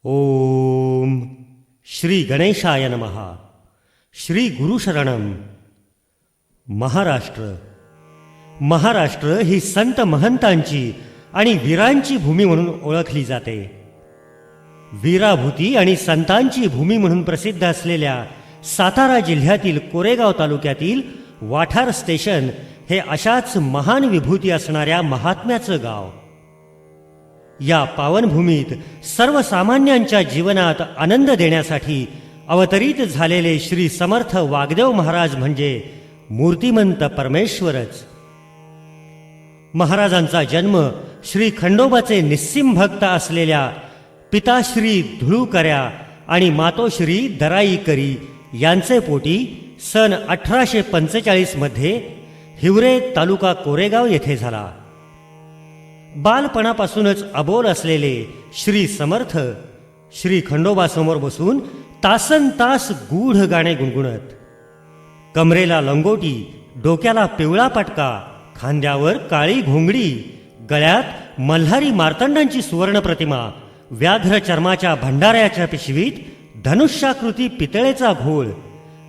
ओम श्री गणेशाय नमः. श्री गुरुशरणम. महाराष्ट्र ही संत महंतांची आणि वीरांची भूमी म्हणून ओळखली जाते. वीराभूती आणि संतांची भूमी म्हणून प्रसिद्ध असलेल्या सातारा जिल्ह्यातील कोरेगाव तालुक्यातील वाठार स्टेशन हे अशाच महान विभूती असणाऱ्या महात्म्याचं गाव. या पावनभूमीत सर्वसामान्यांच्या जीवनात आनंद देण्यासाठी अवतरित झालेले श्री समर्थ वाग्देव महाराज म्हणजे मूर्तिमंत परमेश्वरच. महाराजांचा जन्म श्री खंडोबाचे निस्सिम भक्त असलेल्या पिताश्री धुळूकऱ्या आणि मातोश्री दराईकरी यांचे पोटी सन 1845 मध्ये हिवरे तालुका कोरेगाव येथे झाला. बालपणापासूनच अबोल असलेले श्री समर्थ श्री खंडोबासमोर बसून तासन तास गूढ गाणे गुणगुणत. कमरेला लंगोटी, डोक्याला पिवळा पटका, खांद्यावर काळी घोंगडी, गळ्यात मल्हारी मार्तंडांची सुवर्ण प्रतिमा, व्याघ्र चर्माच्या भंडाऱ्याच्या पिशवीत धनुष्याकृती पितळेचा घोळ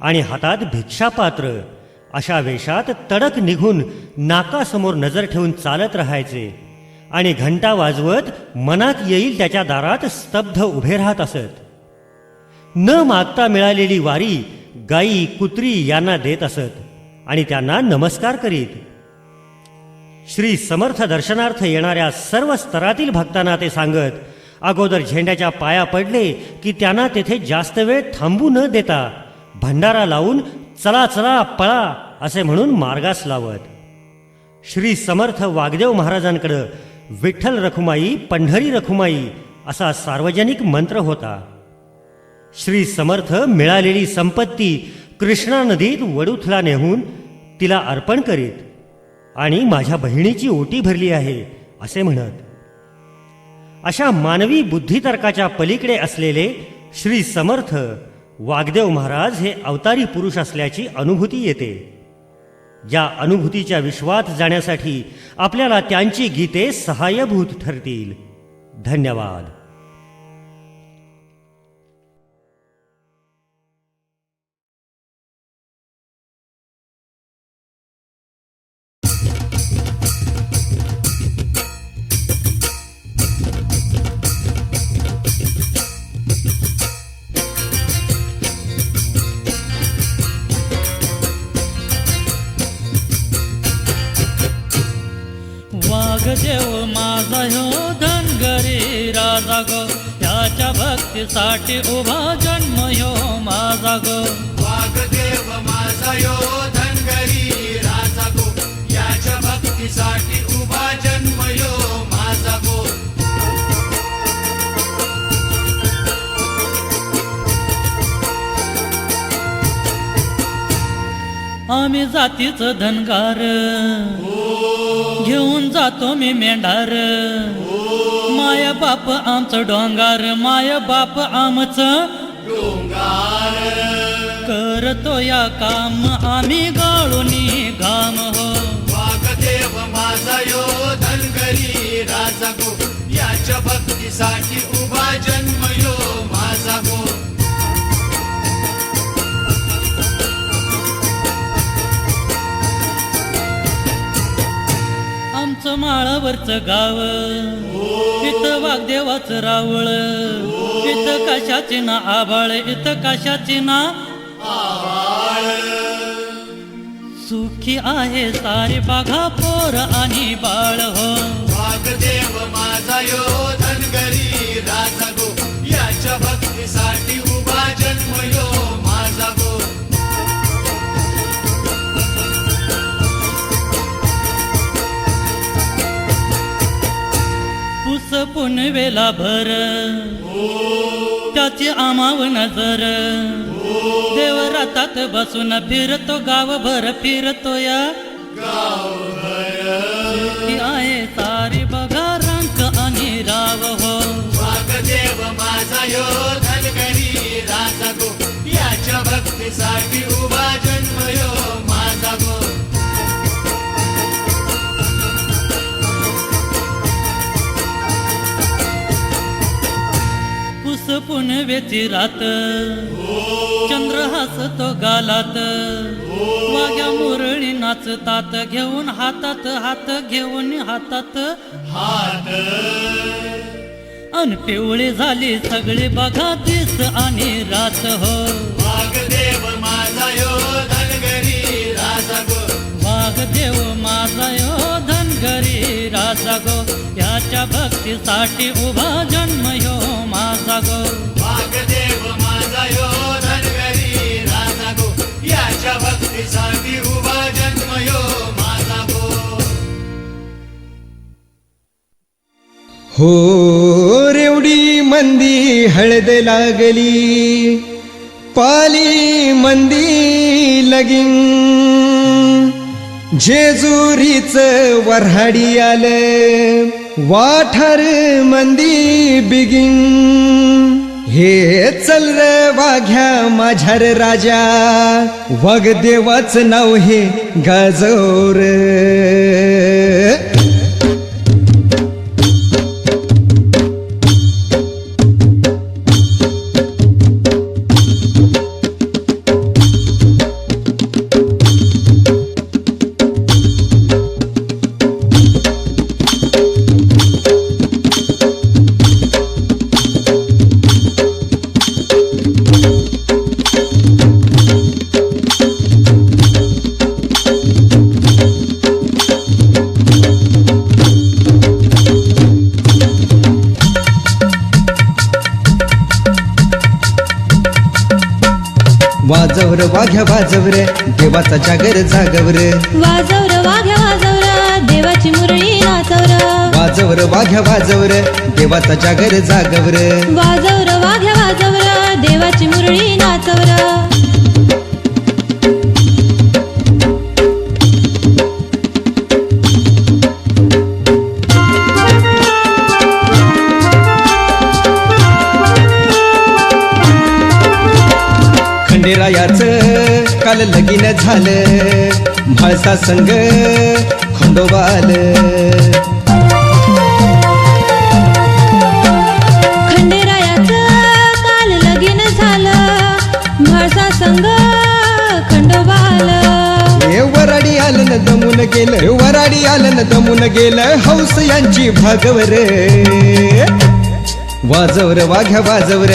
आणि हातात भिक्षापात्र, अशा वेशात तडक निघून नाकासमोर नजर ठेवून चालत राहायचे आणि घंटा वाजवत मनात येईल त्याच्या दारात स्तब्ध उभे राहत असत. न मागता मिळालेली वारी गाई कुत्री यांना देत असत आणि त्यांना नमस्कार करीत. श्री समर्थ दर्शनार्थ येणाऱ्या सर्व स्तरातील भक्तांना ते सांगत अगोदर झेंड्याच्या पाया पडले की त्यांना तेथे जास्त वेळ थांबू न देता भंडारा लावून चला चला पळा असे म्हणून मार्गास लावत. श्री समर्थ वाग्देव महाराजांकडे विठ्ठल रखुमाई पंढरी रखुमाई असा सार्वजनिक मंत्र होता. श्री समर्थ मिळालेली संपत्ती कृष्णा नदीत वडूथला नेहून तिला अर्पण करीत आणि माझ्या बहिणीची ओटी भरली आहे असे म्हणत. अशा मानवी बुद्धितर्काच्या पलीकडे असलेले श्री समर्थ वाग्देव महाराज हे अवतारी पुरुष असल्याची अनुभूती येते. या अनुभूतीच्या विश्वात जाण्यासाठी आपल्याला त्यांची गीते सहाय्यभूत ठरतील. धन्यवाद. वागदेव माझा ह्यो धनगरी राजा गो, त्याच्या भक्तीसाठी उभा जन्म ह्यो माझा गो. वागदेव माझा ह्यो धनगरी राजा गो, याच्या भक्तीसाठी उभा जन्म ह्यो माझा गो. आम्ही जातीचं धनगार, घेऊन जातो मी मेंढार. माय बाप आमचं डोंगार, माय बाप आमचं डोंगार. करतो या काम आम्ही गाळूनी घाम हो. वागदेव माझा ह्यो धनगरी राजा गो, याच्या भक्तीसाठी उभा जन्म ह्यो माझा गो. आमचं माळावरचं गाव, इथं वाग्देवाचं रावळ. इथं कशाची ना आभाळ, इथं कशाची ना आवाळ. सुखी आहे सारी बाघा पोर आणि बाळ हो. वागदेव माझा ह्यो धनगरी राजा गो, याच्या भक्तीसाठी उभा जन्म ह्यो माझा गो. पुस पुनवेला भर, त्याची आमाव नजर. देव रातात बसून फिरतो गावभर फिरतो या सुखी आहे सारी बघा रंक आणि राव हो. वागदेव माझा ह्यो धनगरी राजा गो, याच्या भक्तीसाठी उभा जन्म ह्यो माझा गो. पुनवेची रात चंद्र हसतो गालात वाघ्या मुरळी नाचतात घेऊन हातात हात घेऊन हातात हात अन पिवळी झाली सगळी बघा दिस आणि रात हो वाघदेव माझा यो धनगरी राजा गो वाघदेव माझा यो धनगरी राजा गो याच्या भक्तीसाठी उभा जन्म यो माझा गो वाघदेव माझा यो धनगरी राजा गो याच्या भक्तीसाठी उभा जन्म यो माझा गो हो रेवडी मंदी हळद लागली पाली मंदी लगीन जेजुरीच वऱ्हाडी आलं वाठार मंदी बिगिन हे चल र वाघ्या माझ्या र राजा वाघदेवाचं नाव हे गाजवर वाजवर वाघ्या वाजवर देवाचा जागर जागवर वाजवर वाघ्या वाजवर देवाची मुरळी नाचवर वाजवर वाघ्या वाजवर देवाचा जागर जागवर वाजवर वाघ्या वाजवर देवाची मुरळी नाचवर खंडेरायाचं काल लगीन झालं म्हाळसा संग खंडोबा आलं खंडेरायाचं काल लगीन झालं म्हाळसा संग खंडोबा आलं हे वराडी आलं न दमून गेलं वराडी आलं न दमून गेलं हौस यांची भागवर वाजवर वाघ्या वाजवर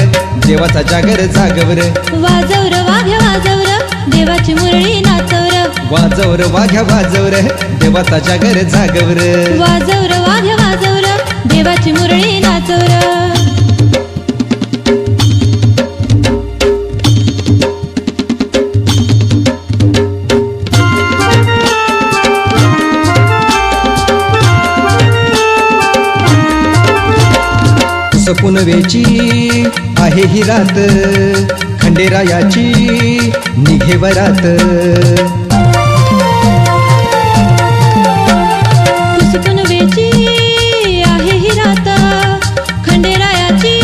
देवाचा जागर जागवर वाजवर वाघ्या वाजवर देवाची मुरळी नाचवर वाजवर वाघ्या वाजवर देवाचा जागर जागवर वाजवर वाघ्या वाजवर देवाची मुरळी नाचवर पुनवेची आहे ही रात खंडेरायाची निघे वरात पुनवेची आहे ही रात खंडेरायाची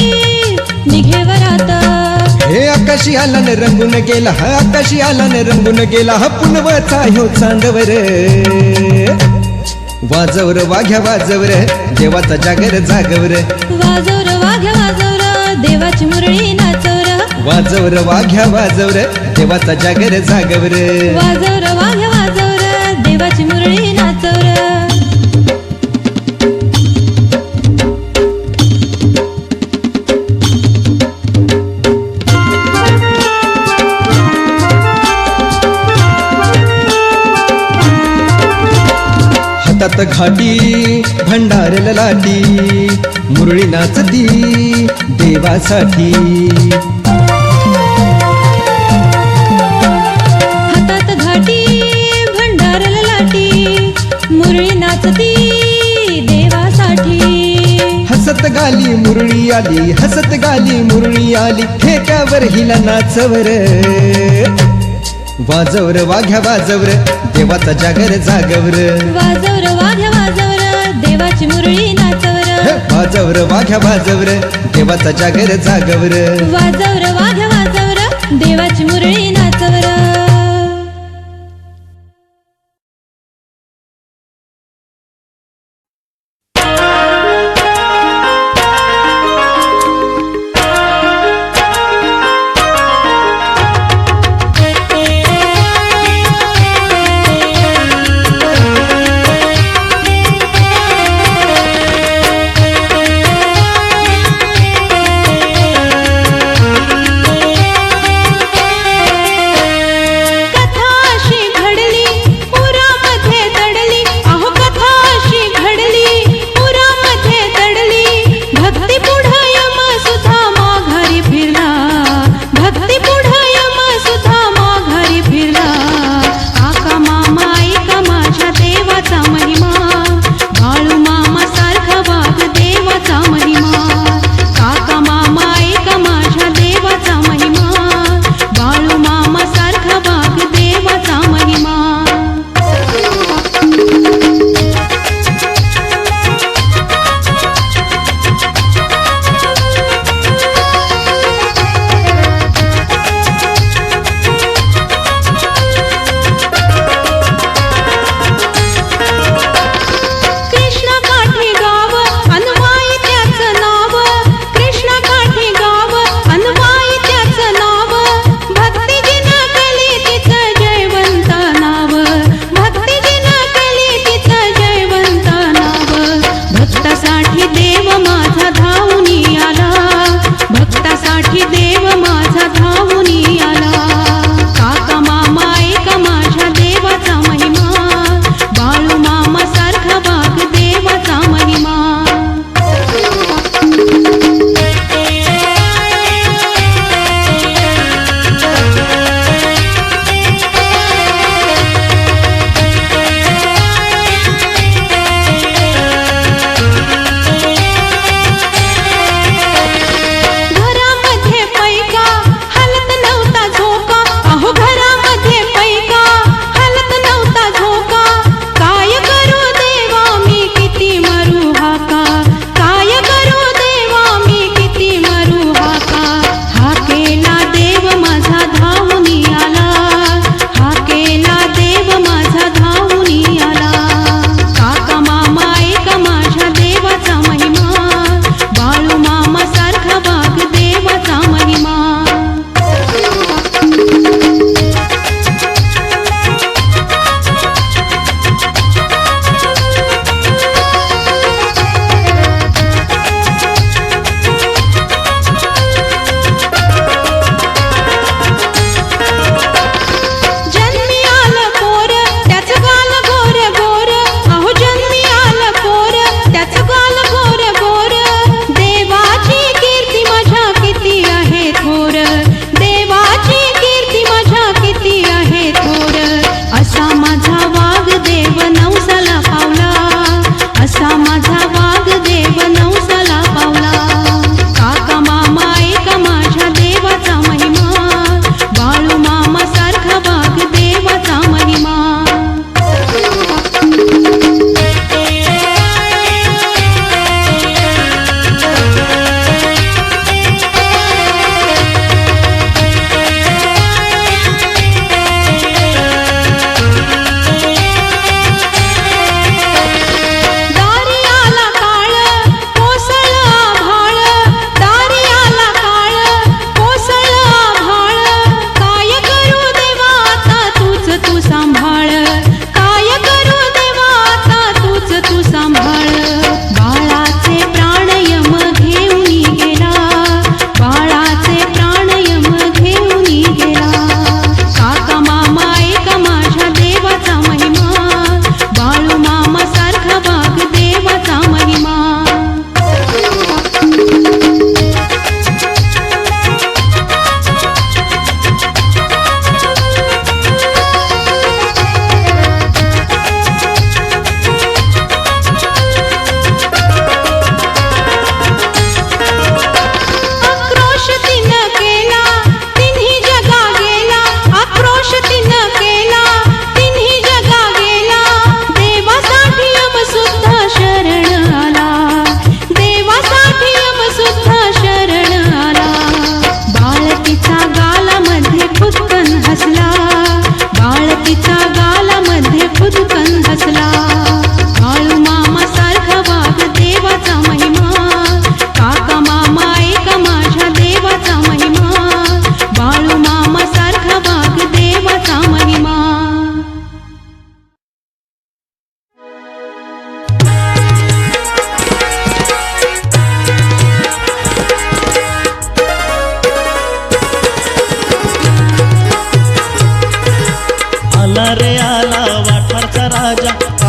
निघे वरात हे आकाशी आला न रंगून गेला हा आकाशी आला न रंगून गेला हा पुनवाचा ह्यो चांदवर वाजवर वाघ्या वाजवर देवाचा जागर जागवर वाजवर वाघ्या वाजवर देवाची मुरळी नाचवर वाजवर वाघ्या वाजवर देवाचा जागर जागवर वाजवर वाघ्या वाजवर देवाची मुरळी नाचवर हातात घाटी भंडार लाटी मुरळी नाचती देवासाठी हातात घाटी भंडार लाटी मुरळी नाचती देवासाठी हसत गाली मुरळी आली हसत गाली मुरळी आली ठेक्यावर हिला नाचवर वाजवर वाघ्या वाजवर देवाचा जागर जागवर वाजवर वाघ्या वाजवर देवाची मुरळी नाचवर वाजवर वाघ्या वाजवर देवाचा जागर जागवर वाजवर वाघ्या वाजवर देवाची मुरळी नाचवर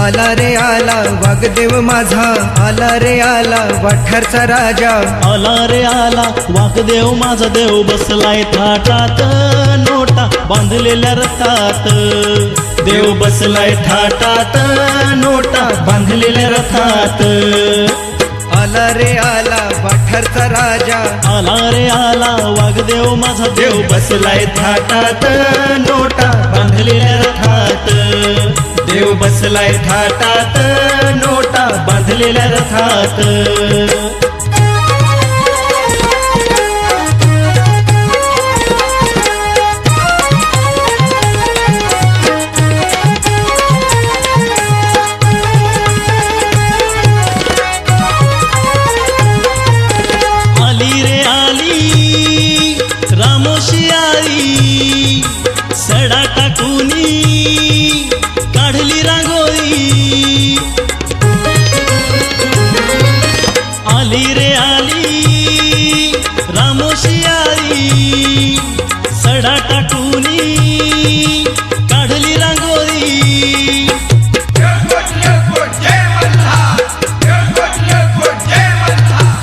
आला रे आला वाघदेव माझा, आला रे आला वाठारचा राजा. आला रे आला वाघदेव माझा देव, बसलाय थाटात नोटा बांधलेल्या रथात. देव बसलाय थाटात नोटा बांधलेल्या रथात. आला रे आला वाठारचा राजा, आला रे आला वाघदेव माझा देव, बसलाय थाटात नोटा बांधलेल्या रथात. देव बसलाय थाटात नोटा बांधलेल्या रथात. आली रे आली रामोशी आली, सडा टाकूनी काढली रांगोळी. आली रे आली रामोशी आली, सडा टाकूनी काढली रांगोळी.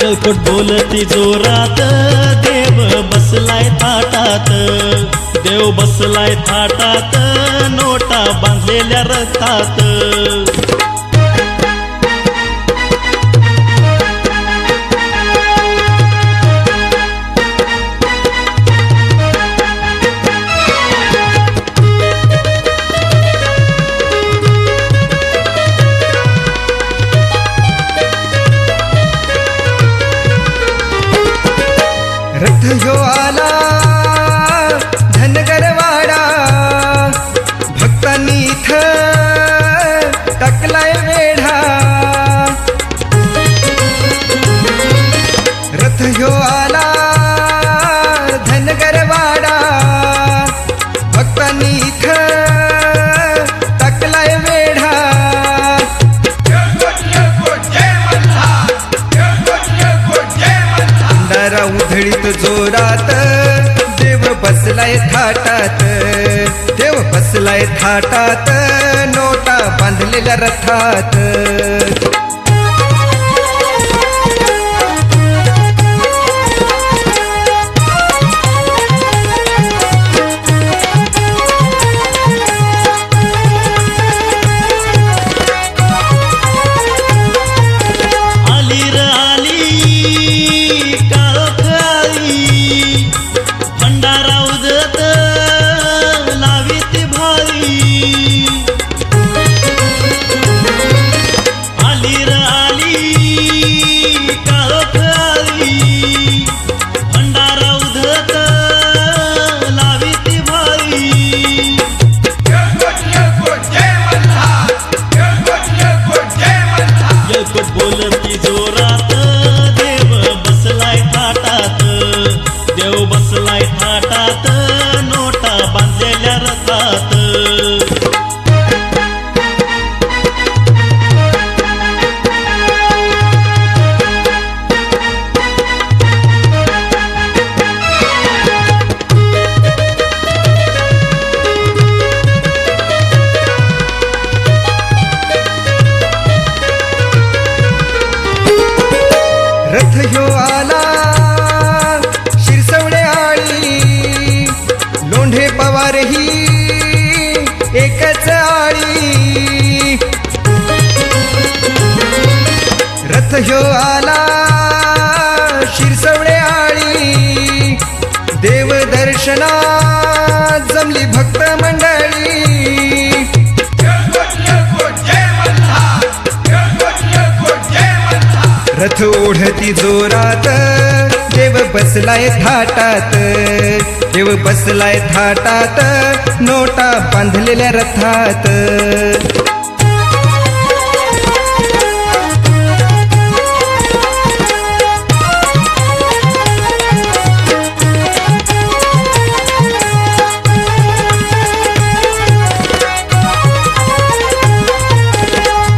कळकट बोलती जोरात, देव बसलाय थाटात. देव बसलाय थाटात नोटा बांधलेल्या रथात. रथ ह्यो आला धनगरवाडा, भक्तांनी इथं टाकलाय वेढा. रथ ह्यो आला धनगरवाडा, भक्तांनी इथं टाकलाय वेढा. भंडारा उधळीत जोरात, देव बसलाय थाटात. देव बसलाय थाटात नोटा बांधलेल्या रथात. आली र आली काळोख आली, भंडारा उदत लावीत भारी. आली र आली काळोख आली, भंडारा उदत लावीत भारी. येळकोट बोलती जोरात, देव बसलाय थाटात. देव बसलाय थाटात नोटा बांधलेल्या रथात. रथ ह्यो आला शिरसवणे आळी, लोंढे पवार ही एकच आळी. रथ ह्यो आला शिरसवणे आळी, देव दर्शना जमली भक्त मंडळी. रथ ओढती जोरात, देव बसलाय थाटात. देव बसलाय थाटात नोटा बांधलेल्या रथात.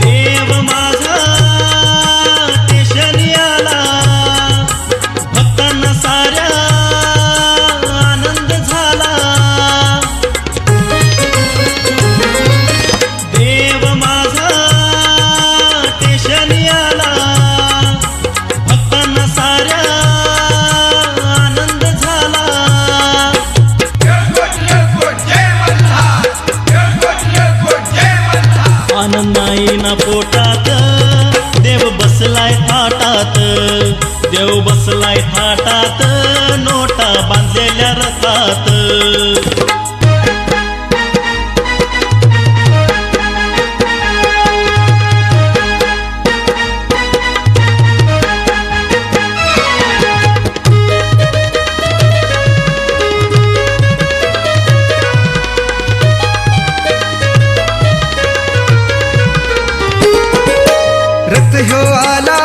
देव माझा स्टेशनी आला, भक्तांना साऱ्या आनंद झाला. देव देव बसलाय थाटात नोटा बांधलेल्या रथात रथ ह्यो आला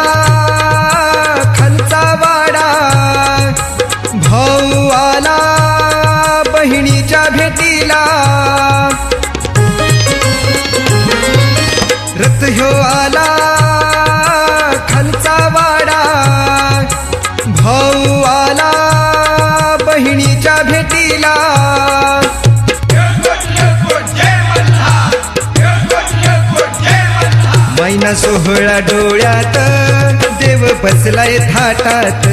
खालचा वाडा, भाऊ आला बहिणीच्या भेटीला. रथ ह्यो आला खालचा वाडा, भाऊ आला बहिणीच्या भेटीला. मैना सोहळा डोळ्यात, देव बसलाय थाटात.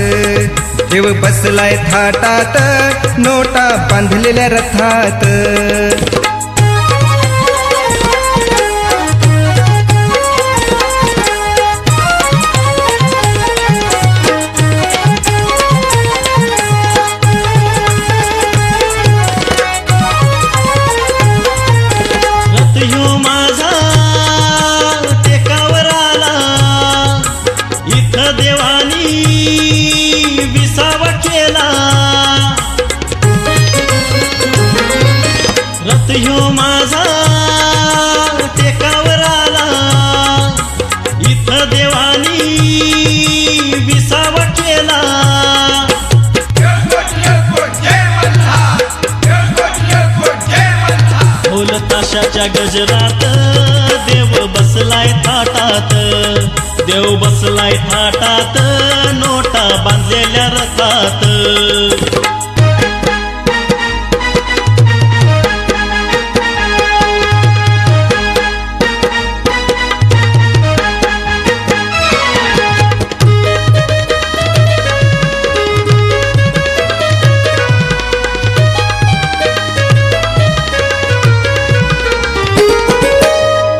देव बसलाय थाटात नोटा बांधलेल्या रथात. रथ ह्यो माझा टेकावर आला, इथं देवानी विसावा केला. रथ ह्यो माझा टेकावर आला, इथं देवानी विसावा केला. ढोल ताशाच्या गजरात देव बसलाय थाटात. देव बसलाय थाटात नोटा बांधलेल्या रथात.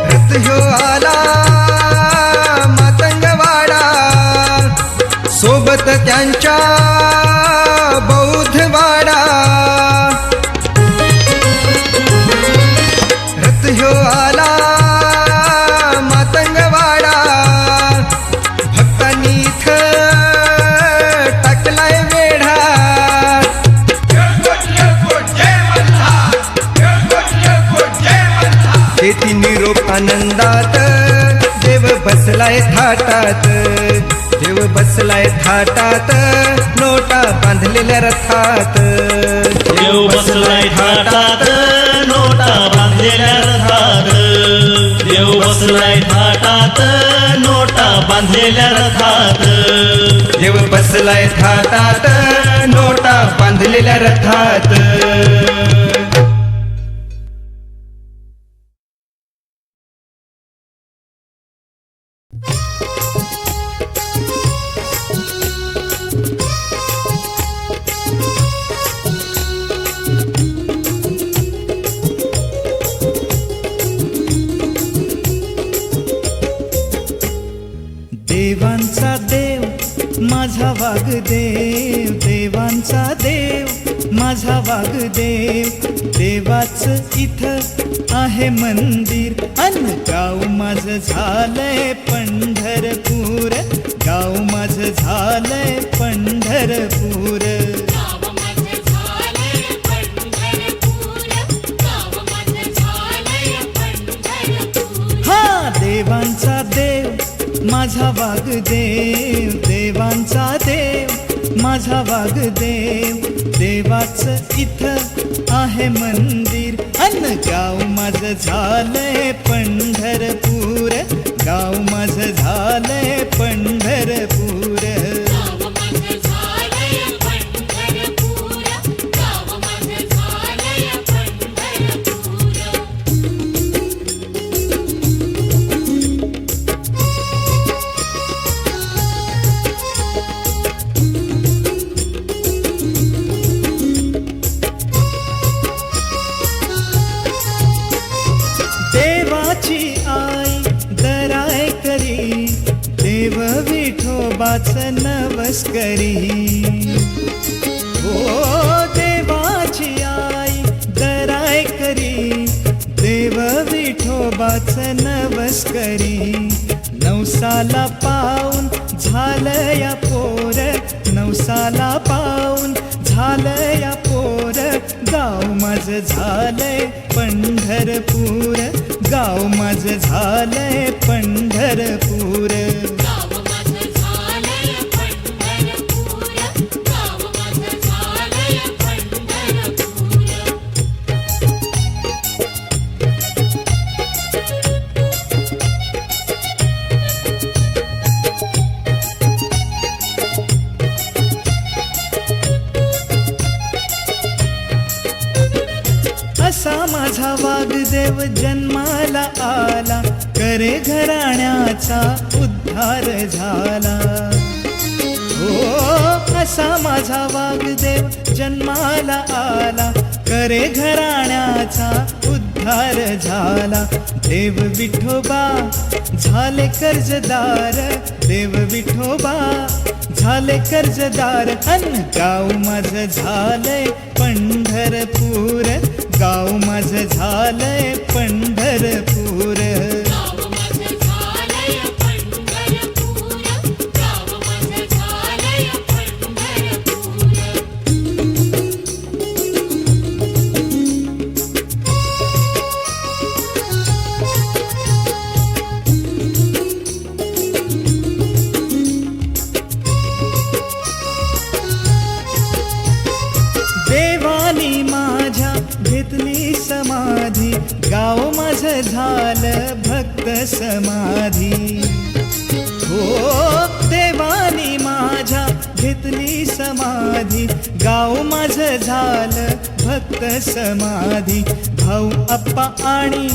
रथ ह्यो आला मातंगवाडा, सोबत त्यांच्या बौद्धवाडा. रथ ह्यो आला मातंगवाडा, भक्तांनी इथं टाकलाय वेढा. शेती निरोप आनंदात, देव बसलाय थाटात. देव बसलाय थाटात नोटा बांधलेल्या रथात. देव बसलाय थाटात नोटा बांधलेल्या रथात. देव बसलाय थाटात नोटा बांधलेल्या रथात. देव बसलाय थाटात नोटा बांधलेल्या रथात. देवांचा देव माझा वागदेव, देवांचा देव माझा वागदेव. देवाच इथं आहे मंदिर अन गाव माझं झालंय पंढरपूर. गाव माझं झालंय पंढरपूर. हा देवांचा देव माझा वागदेव, देवांचा देव माझा वागदेव. देवाच इथं आहे मंदिर अन गाव माझं झालंय पंढरपूर. गाव माझं झालंय पंढरपूर. देव विठोबाच नवल नवस करी. ओ देवाची आई दराय करी, देव विठोबाच नवस करी. नवसाला पाऊन झालं या पोर, नवसाला पाऊन झालं या पोर. गाव माझं झालंय पंढरपूर, गाव माझं झालंय पंढरपूर. असा माझा वागदेव जन्माला आला, करे घराण्याचा उद्धार झाला. हो असा माझा वागदेव जन्माला आला, करे घराण्याचा उद्धार झाला. देव विठोबा झाले कर्जदार, देव विठोबा झाले कर्जदार. अन गाव माझं झालंय पंढरपूर, गाव माझं झालंय पंढरपूर. देवानी माझ्या घेतली समाधी, गाव माझं झालं भक्त समाधी. हो देवानी माझ्या घेतली समाधी, गाव माझं झालं भक्त समाधी. भाऊ अप्पा आणि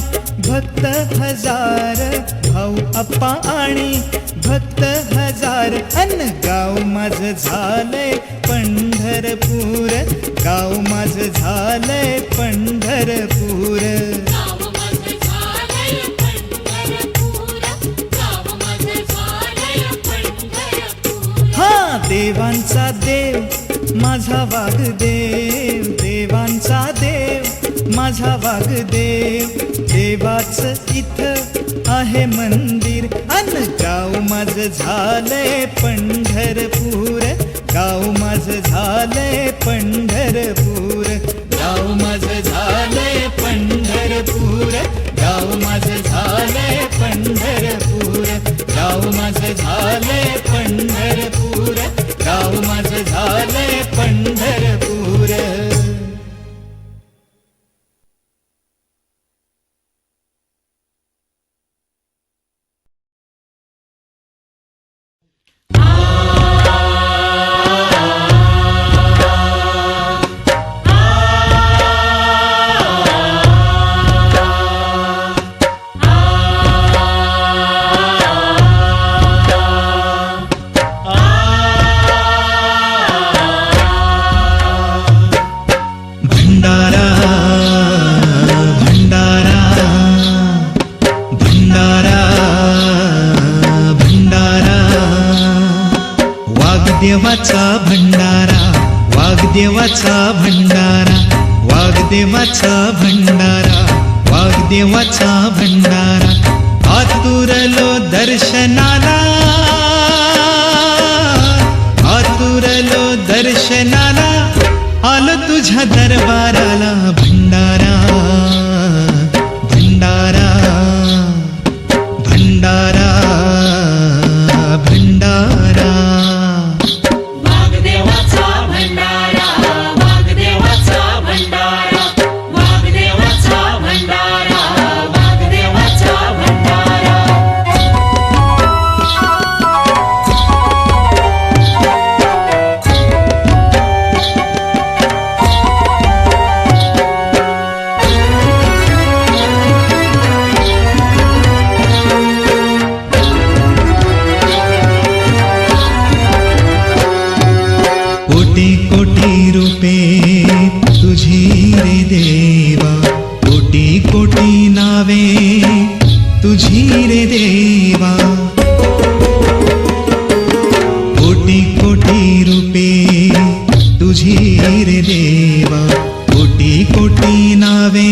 भक्त हजार, भाऊ अप्पा आणि भक्त हजार. अन गाव माझं झालंय पंढरपूर, गाव माझं झालंय पंढरपूर. हा देवांचा देव माझा वागदेव, देवांचा देव माझा वागदेव. देवाचं इथं आहे मंदिर, अन गाव माझं झालंय पंढरपूर, गाव माझं झालंय पंढरपूर. गाव माझं झालंय पंढरपूर, गाव माझं झालंय पंढरपूर. गाव माझं झालंय पंढरपूर, गाव माझं झालंय पंढरपूर. वागदेवाचा भंडारा, वागदेवाचा भंडारा, वागदेवाचा भंडारा, वागदेवाचा भंडारा. आतुरलो दर्शनाला, आतुरलो दर्शनाला, आलो तुझ्या दरबाराला. भंडारा भंडारा भंडारा भंडारा. तुझी रे देवा. कोटी कोटी रूपे तुझी रे देवा, कोटी कोटी नावे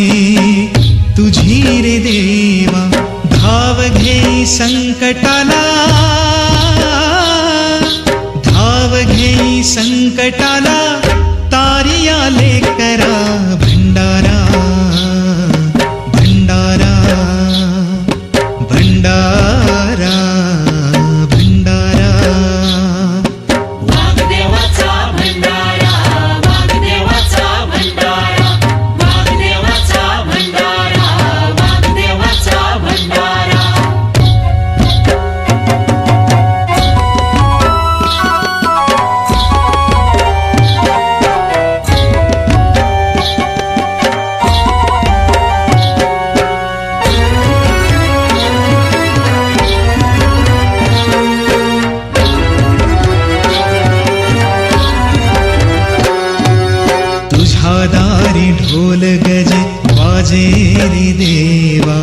तुझी रे देवा. धाव घेई संकटाला, धाव घेई संकटाला, तारी आले करा भंडारा, भंडारा, भंडारा, भंडारा. वाग्देवाचा भंडारा, वाग्देवाचा भंडारा, वाग्देवाचा भंडारा, वाग्देवाचा भंडारा. तुझ्या दारी ढोल गजे वाजे रे देवा,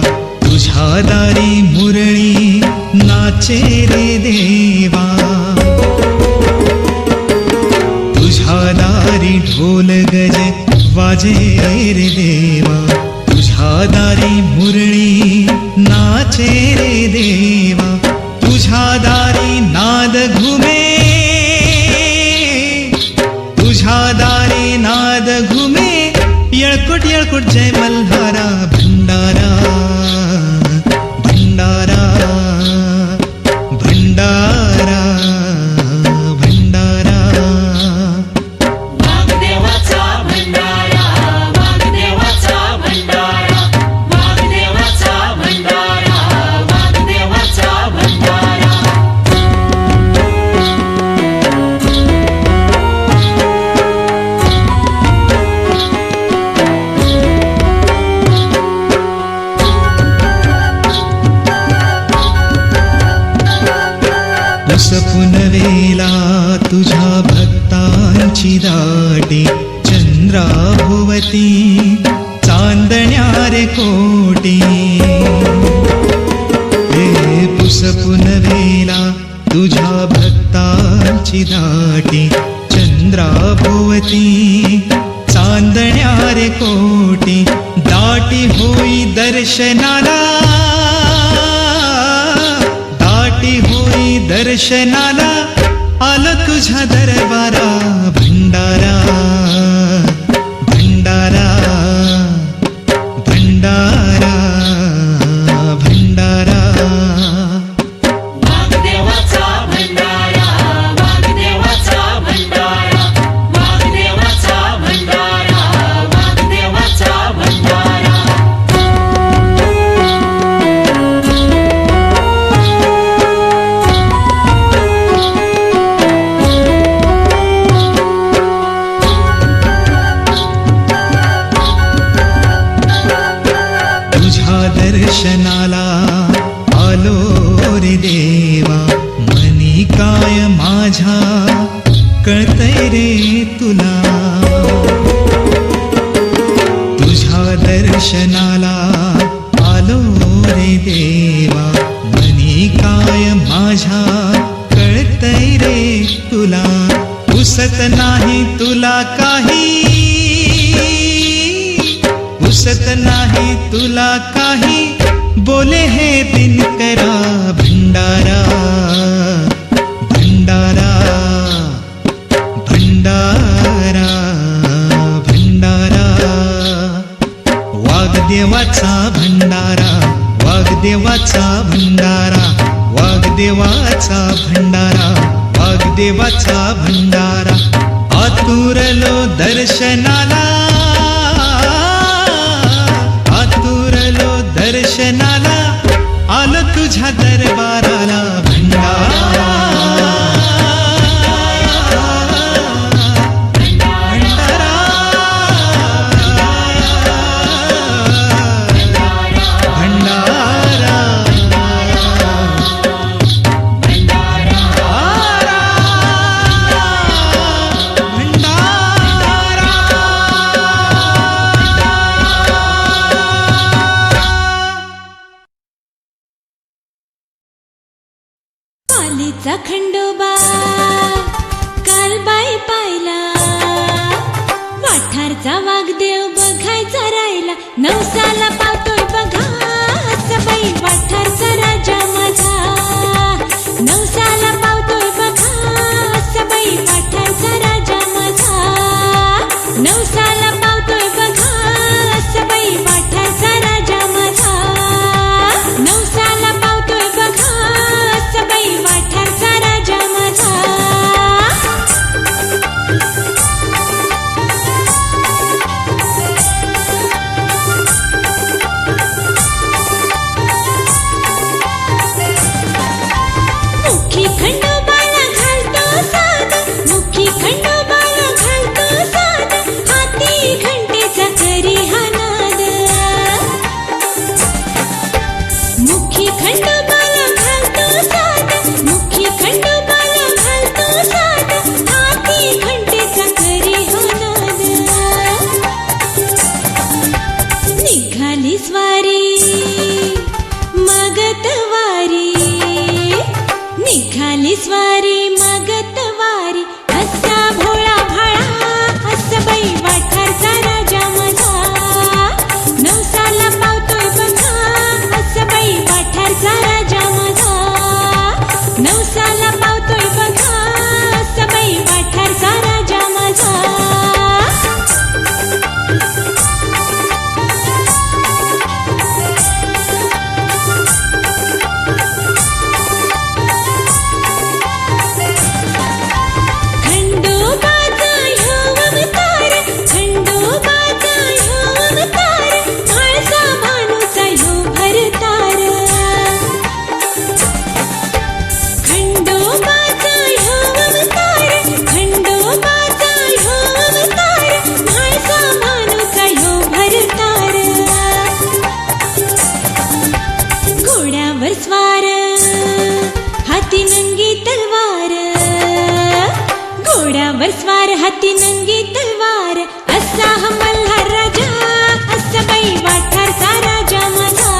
तुझ्या दारी मुरळी नाचे रे देवा. तुझ्या दारी ढोल गजे वाजे रे देवा, तुझ्या दारी मुरळी नाचे रे देवा. तुझ्या दारी नाद घुमे, तुझ्या दारी नाद घुमे, येळकोट येळकोट जय मल्हारा. भंडारा, भंडारा, भंडारा, भंडारा. वाग्देवाचा भंडारा, वाग्देवाचा भंडारा, वाग्देवाचा भंडारा, वाग्देवाचा भंडारा. पुनवेला तुझ्या भक्तांची दाटी, चंद्राभोवती चांदण्या रे कोटी. हे पुस पुनवेला तुझ्या भक्तांची दाटी, चंद्राभोवती चांदण्या रे कोटी. दाटी होई दर्शनाला, दाटी होई दर्शनाला, आलं तुझ्या दरबारा. भंडारा, भंडारा, भंडारा, भंडारा. वाग्देवाचा भंडारा, वाग्देवाचा भंडारा, वाग्देवाचा भंडारा, वाग्देवाचा भंडारा. दर्शनाला आलो रे देवा, मनी काय माझ्या कळतय रे तुला. तुझ्या दर्शनाला आलो रे देवा, मनी काय माझ्या कळतय रे तुला. उसत नाही तुला काही, उसत नाही तुला काही, बोले हे दिनकरा. भंडारा, भंडारा, भंडारा, भंडारा. वाग्देवाचा भंडारा, वाग्देवाचा भंडारा, वाग्देवाचा भंडारा, वाग्देवाचा भंडारा. आतुरलो दर्शनाला, आतुरलो दर्शनाला, आलो तुझ्या दरबाराला. भंडारा, भंडारा, भंडारा, पालीचा खंडोबा, कालबाई पाहिला वाठारचा वाघदेव बघायचा राहिला नवसाला पावतोय बघा असबाई वाठारचा राजा माझा नवसाला पावतोय बघा असबाई वाठारचा राजा माझा नवसाला पावतोय बघा असबाई वाठारचा राजा माझा नवसाला पावतोय बघा असबाई वाठारचा राजा माझा मुखी खंडोबाला घालतो साद मुखी खंडोबाला घालतो साद हाती घंटेचा करी हा नाद मुखी खंडोबाला घालतो साद मुखी खंडोबाला घालतो साद हाती घंटेचा करी हा नाद निघाली स्वारी मागत वारी निघाली स्वारी मागत वारी असा भोळा भाळा असबाई वाठारचा राजा माझा नवसाला पावतोय बघा असबाई वाठारचा राजा माझा नवसाला पावतोय बघा असबाई वाठारचा राजा माझा खंडोबाचा ह्यो अवतार खंडोबाचा ह्यो अवतार म्हाळसा भानूचा ह्यो भरतार खंडोबाचा ह्यो अवतार खंडोबाचा ह्यो अवतार म्हाळसा भानूचा ह्यो भरतार घोड्यावर स्वार हाती नंगी तलवार घोड्यावर स्वार हाती नंगी तलवार असा हा मल्हार राजा असबाई वाठारचा राजा माझा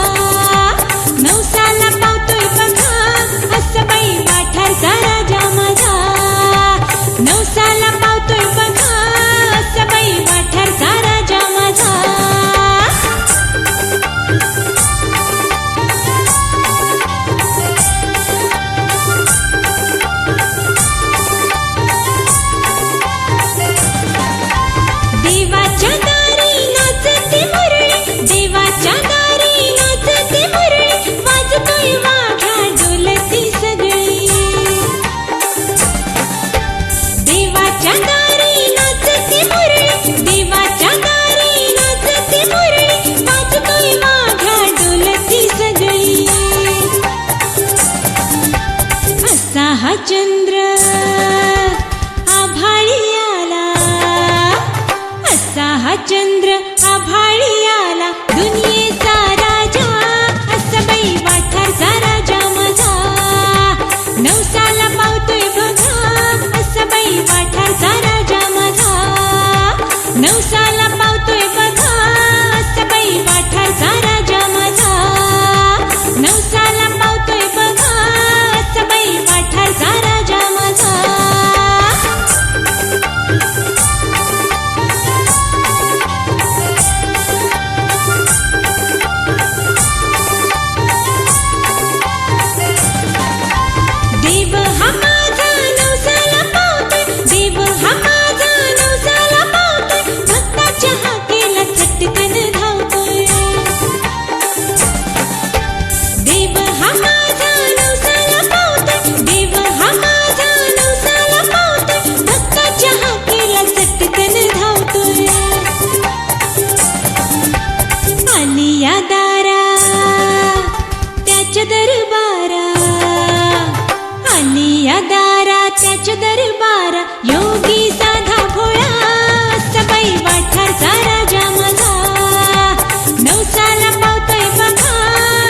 नवसाला पावतोय बघा असबाई वाठारचा राजा माझा नवसाला पावतोय बघा असबाई वाठारचा राजा माझा देवाच्या दारी नाचते मुरळी देवाच्या दारी नाचते मुरळी वाजतोय वाघ्या डोलती सगळी देवाच्या दारी नाचते मुरळी देवाच्या दारी नाचते मुरळी वाजतोय वाघ्या डोलती सगळी असा हा चंद्र आभाळी आला असा हा चंद्र आभाळी आला दुनियेचा राजा असबाई वाठारचा राजा माझा नवसाला पावतोय बघा असबाई वाठारचा राजा माझा नवसाला पावतोय बघा असबाई वाठारचा राजा माझा नवसाला पावतोय बघा असबाई वाठारचा राजा माझा देव हा माझा नवसाला पावतोय देव हा माझा नवसाला पावतोय भक्ताच्या हाकेला चटकन धावतोय देव हा माझा नवसाला पावतोय देव हा माझा नवसाला पावतोय भक्ताच्या हाकेला चटकन धावतोय आली या दारा त्याच्या दरबारा आली या दारा त्याच्या दरबारा योगी साधा भोळा असबाई वाठारचा राजा माझा नवसाला पावतोय बघा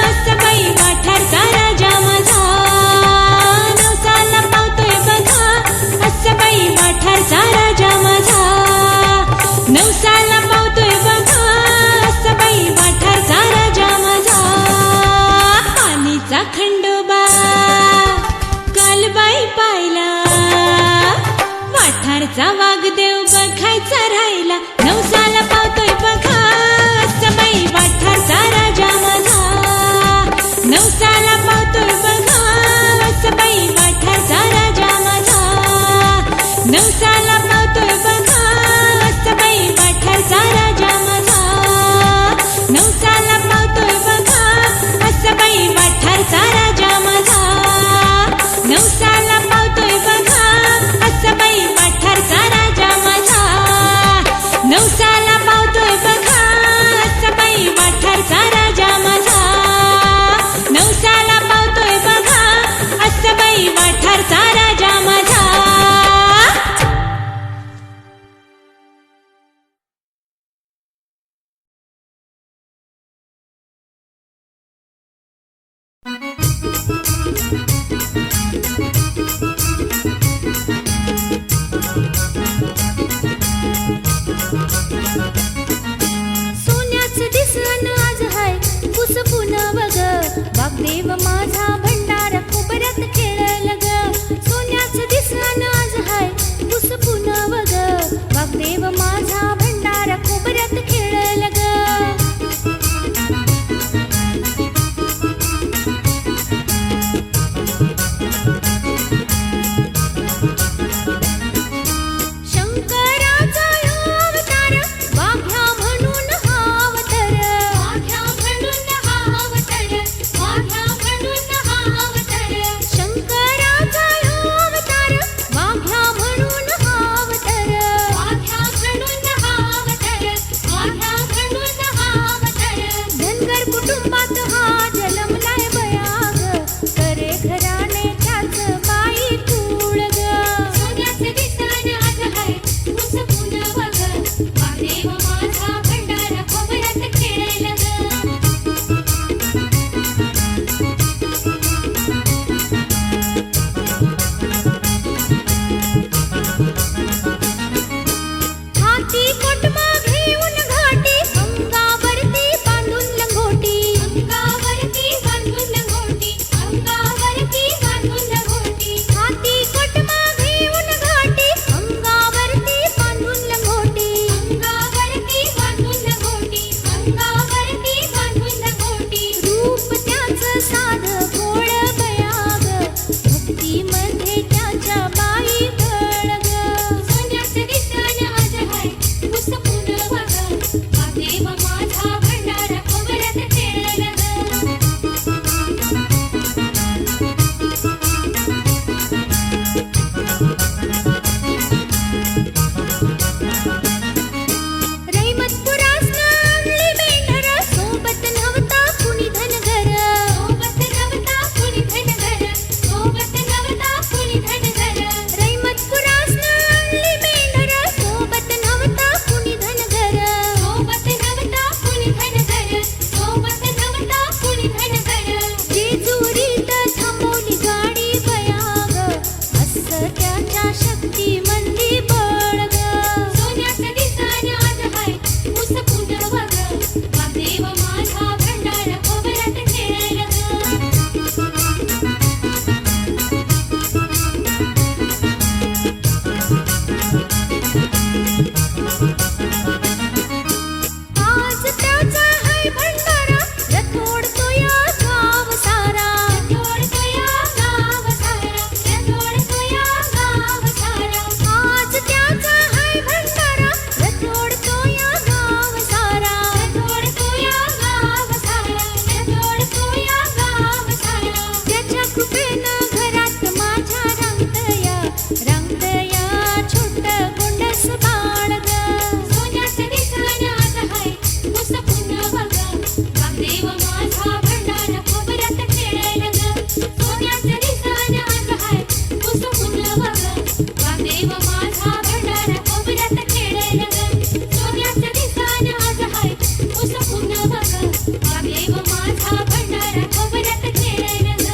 असबाई वाठारचा राजा माझा नवसाला पावतोय बघा असबाई वाठारचा राजा माझा नवसाला पावतोय बघा असबाई वाठारचा राजा माझा पाणीचा खंडोबा कालबाई पाहिला वाठार वाठारचा वाघदेव बघायचा राहिला, नवसाला पावतोय बघा सबाई वाठारचा राजा माझा. नवसाला पावतोय बघा सबाई वाठारचा राजा माझा. नवसाला पावतोय बघा सबाई वाठारचा राजा माझा. नवसाला पावतोय बघा सबाई वाठारचा राजा माझा. नवसाला पावतोय बघा सबाई वाठारचा राजा माझा. नवसाला पावतोय बघा सबाई वाठारचा राजा माझा. नवसाला पावतोय बघा सबाई वाठारचा राजा माझा. सोन्याचं दिसन आज हाय पुसपून बघ, वाघदेव माझा भंडार कोपऱ्यात खेळल ग. सोन्याचं दिसन आज हाय पुसपून बघ, वाघदेव माझा भंडार कोपऱ्यात खेळल ग. शंकराचा अवतार वाघ्या म्हणून हा अवतार. वाघ्या म्हणून हा अवतार. वाघ्या म्हणून हा अवतार. शंकराचा अवतार वाघ्या म्हणून हा अवतार. वाघ्या म्हणून हा अवतार. वाघ्या म्हणून हा अवतार. धनगर कुटुंबात हा जन्मलाय बयाग, करे घराणे त्याच बाई कुळ ग. सोन्याचं दिसन आज हाय पुसपून बघ, वाघदेव माझा भंडार कोपऱ्यात खेळल ग. हाती कोटमा घेऊन घाटी, अंगावरती बांधून लंगोटी. अंगावरती बांधून लंगोटी. अंगावरती बांधून लंगोटी. हाती कोटमा घेऊन घाटी, अंगावरती बांधून लंगोटी. अंगावरती बांधून लंगोटी. अंगावरती बांधून लंगोटी. रूप त्याचं साध गोड बयाग, भक्तीमध्ये त्याच्या बाई गळ ग. सोन्याचं दिसन आज हाय पुसपून बघ, वाघदेव माझा भंडार कोपऱ्यात खेळल ग. रहिमतपुरासनं आणली मेंढर, सोबत नव्हता कुणी धनगर. सोबत नव्हता कुणी धनगर. सोबत नव्हता कुणी धनगर. रहिमतपुरासनं आणली मेंढर, सोबत नव्हता कुणी धनगर. सोबत नव्हता कुणी धनगर. सोबत नव्हता कुणी धनगर. जेजुरीत थांबवली गाडी बयाग, असं त्याच्या शक्तिमंदी बळ ग. सोन्याचं दिसन आज हाय पुसपून बघ, वाघदेव माझा भंडार कोपऱ्यात खेळल ग. आज त्याचा हाय भंडारा, रथोडतो या गाव सारा. रथोडतो या गाव सारा. रथोडतो या गाव सारा. आज त्याचा हाय भंडारा, रथोडतो या गाव सारा. रथोडतो या गाव सारा. रथोडतो या गाव सारा. त्याच्या कृपेनं घरात माझ्या रांगतया छोट गोंडस बाळ ग. सोन्याचं दिसन आज हाय पुसपून बघ, वाघदेव माझा भंडार कोपऱ्यात खेळल ग. सोन्याचं दिसन आज हाय पुसपून बघ, वाघदेव माझा भंडार कोपऱ्यात खेळल ग. सोन्याचं दिसन आज हाय पुसपून बघ, वाघदेव माझा भंडार कोपऱ्यात खेळल ग.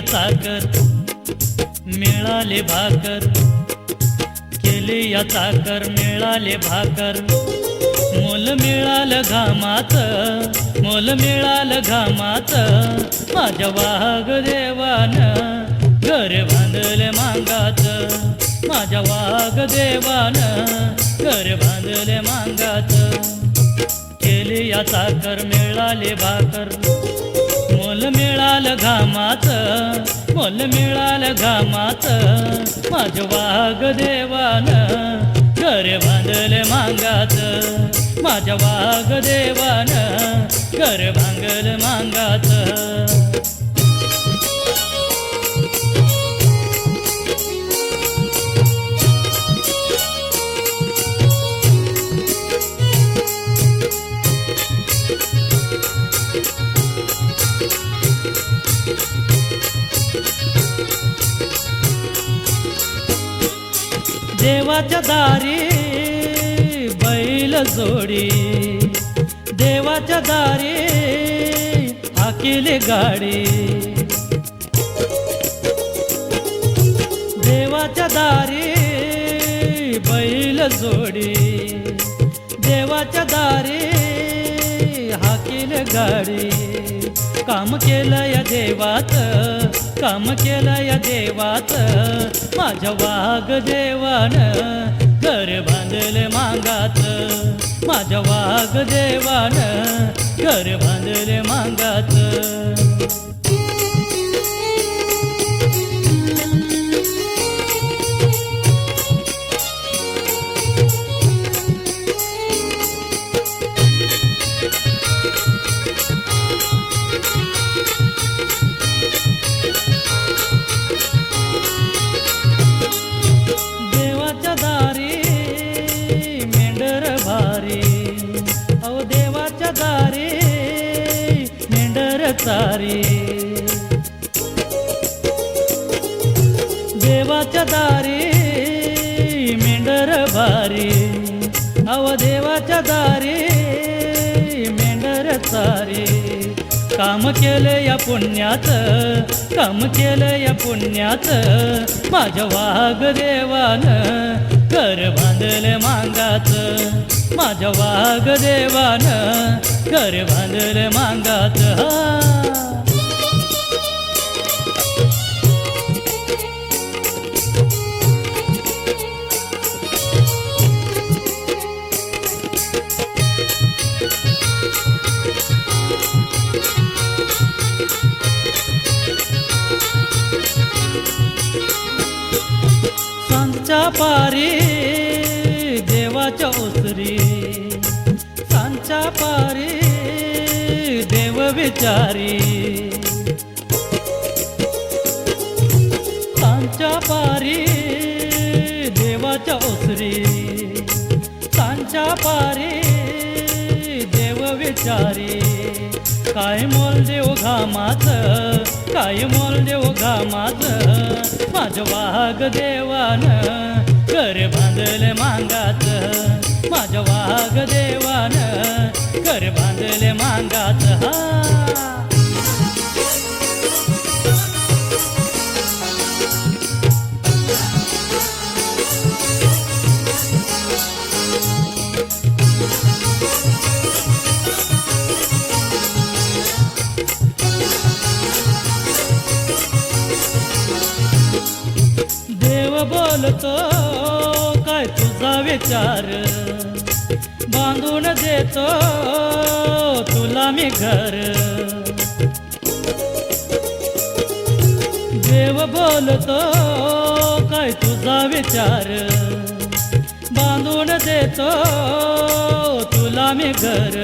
चाकर मिळाले भाकर, केली या चाकर मिळाले भाकर. मोल मिळालं घामाचं, मोल मिळालं घामाचं, माझ्या वाघदेवानं घर बांधले मांगाचं, माझ्या वाघदेवानं घर बांधले मांगाचं. केली या चाकर मिळाले भाकर, मोल मिळालं घामाचं, मोल मिळालं घामाचं, माझ्या वाघदेवानं घर बांधले मांगाचं, माझ्या वाघदेवानं घर बांधले मांगाचं. देवाच्या दारी बैल जोडी, देवाच्या दारी हाकेली गाडी, देवाच्या दारी बैल जोडी, देवाच्या दारी हाकेली गाडी. काम केलं या देवाचं, काम केलं या देवाचं, माझ्या वाघदेवानं घर बांधले मांगाचं, माझ्या वाघदेवानं घर बांधले मांगाचं. देवाच्या दारी मेंढर भारी, अहो देवाच्या दारी मेंढर चारी, देवाच्या दारी मेंढर भारी, अहो देवाच्या दारी मेंढर चारी. काम केलं या पुण्याचं, काम केलं या पुण्याचं, माझ्या वाघदेवानं घर बांधले मांगाचं, माझ्या वाघदेवानं घर बांधले मांगाचं. सांच्या पारी देवाच्या ओसरी, सांच्या पारी देव विचारी, सांच्या पारी देवाच्या ओसरी, सांच्या पारी देव विचारी. काय मोल देव घामाचं, काय मोल देव घामाचं, माझ्या वाघदेवानं घर बांधले मांगाचं, माझ्या वाघदेवानं घर बांधले मांगाचं. देव बोलतो काय तुझा विचार, बांधून देतो तुला मी घर. देव बोलतो काय तुझा विचार, बांधून देतो तुला मी घर.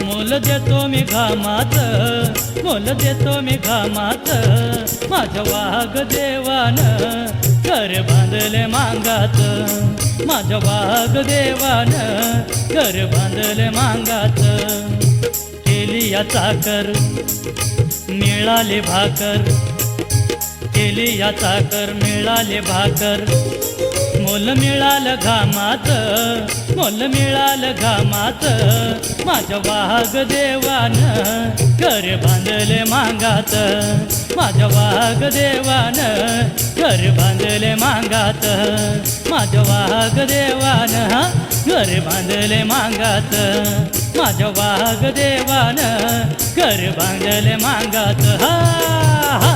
मोल देतो मी घामाचं, मोल देतो मी घामाचं, माझ्या वाघदेवानं घर बांधले मांगाचं, माझ्या वाघदेवानं घर बांधले मांगाचं. केली या चाकर मिळाले भाकर, केली या चाकर मिळाले भाकर. मोल मिळालं घामात, मोल मिळालं घामात, माझ्या वाघ देवानं घर बांधले मांगात, माझ्या वाघ देवानं घर बांधले मांगात, माझ्या वाघ देवानं घर बांधले मांगात, माझ्या वाघ देवानं घर बांधले मांगात. हा हा.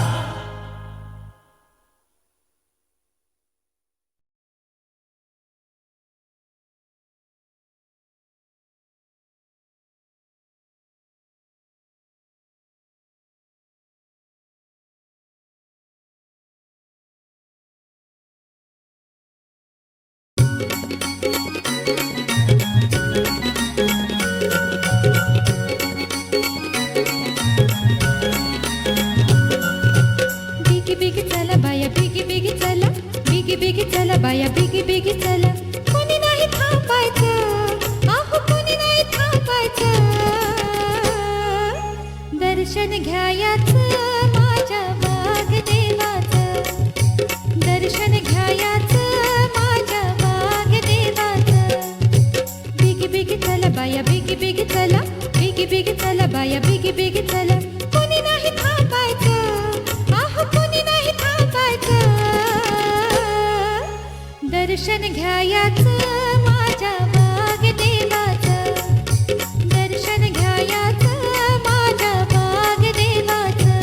बिगी बिगी चला बाया, बिगी बिगी चला, बिगी बिगी चला बाया, बिगी बिगी चला. कोणी नाही थांबायचं, आहो कोणी नाही थांबायचं. दर्शन घ्यायाचं माझ्या वाघदेवाचं, दर्शन घ्यायाचं माझ्या वाघदेवाचं. बिगी बिगी चला बाया, बिगी बिगी चला, बिगी बिगी चला बाया, बिगी बिगी चला. कोणी नाही थांबायचं, आहो कोणी नाही थांबायचं. दर्शन घ्यायाचं माझ्या वाघदेवाचं, दर्शन घ्यायाचं माझ्या वाघदेवाचं.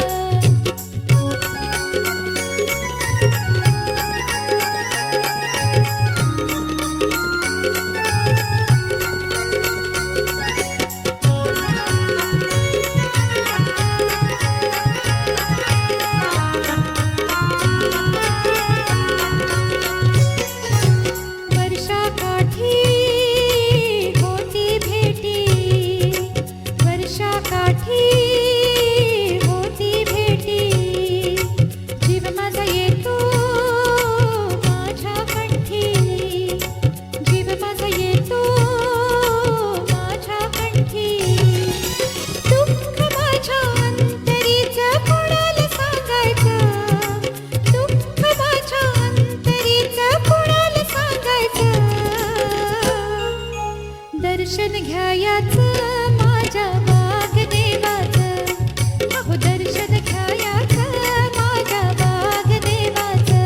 वर्षाकाठी होती भेटी, वर्षाकाठी होती भेटी. जीव माझा येतो माझ्या कंठी, जीव माझा येतो माझ्या कंठी. दुःख माझ्या अंतरीचं कोणाला सांगायचं, दुःख माझ्या अंतरीचं कोणाला सांगायचं. दर्शन घ्यायाचं माझ्या वाघदेवाचं, अहो दर्शन घ्यायाचं माझ्या वाघदेवाचं.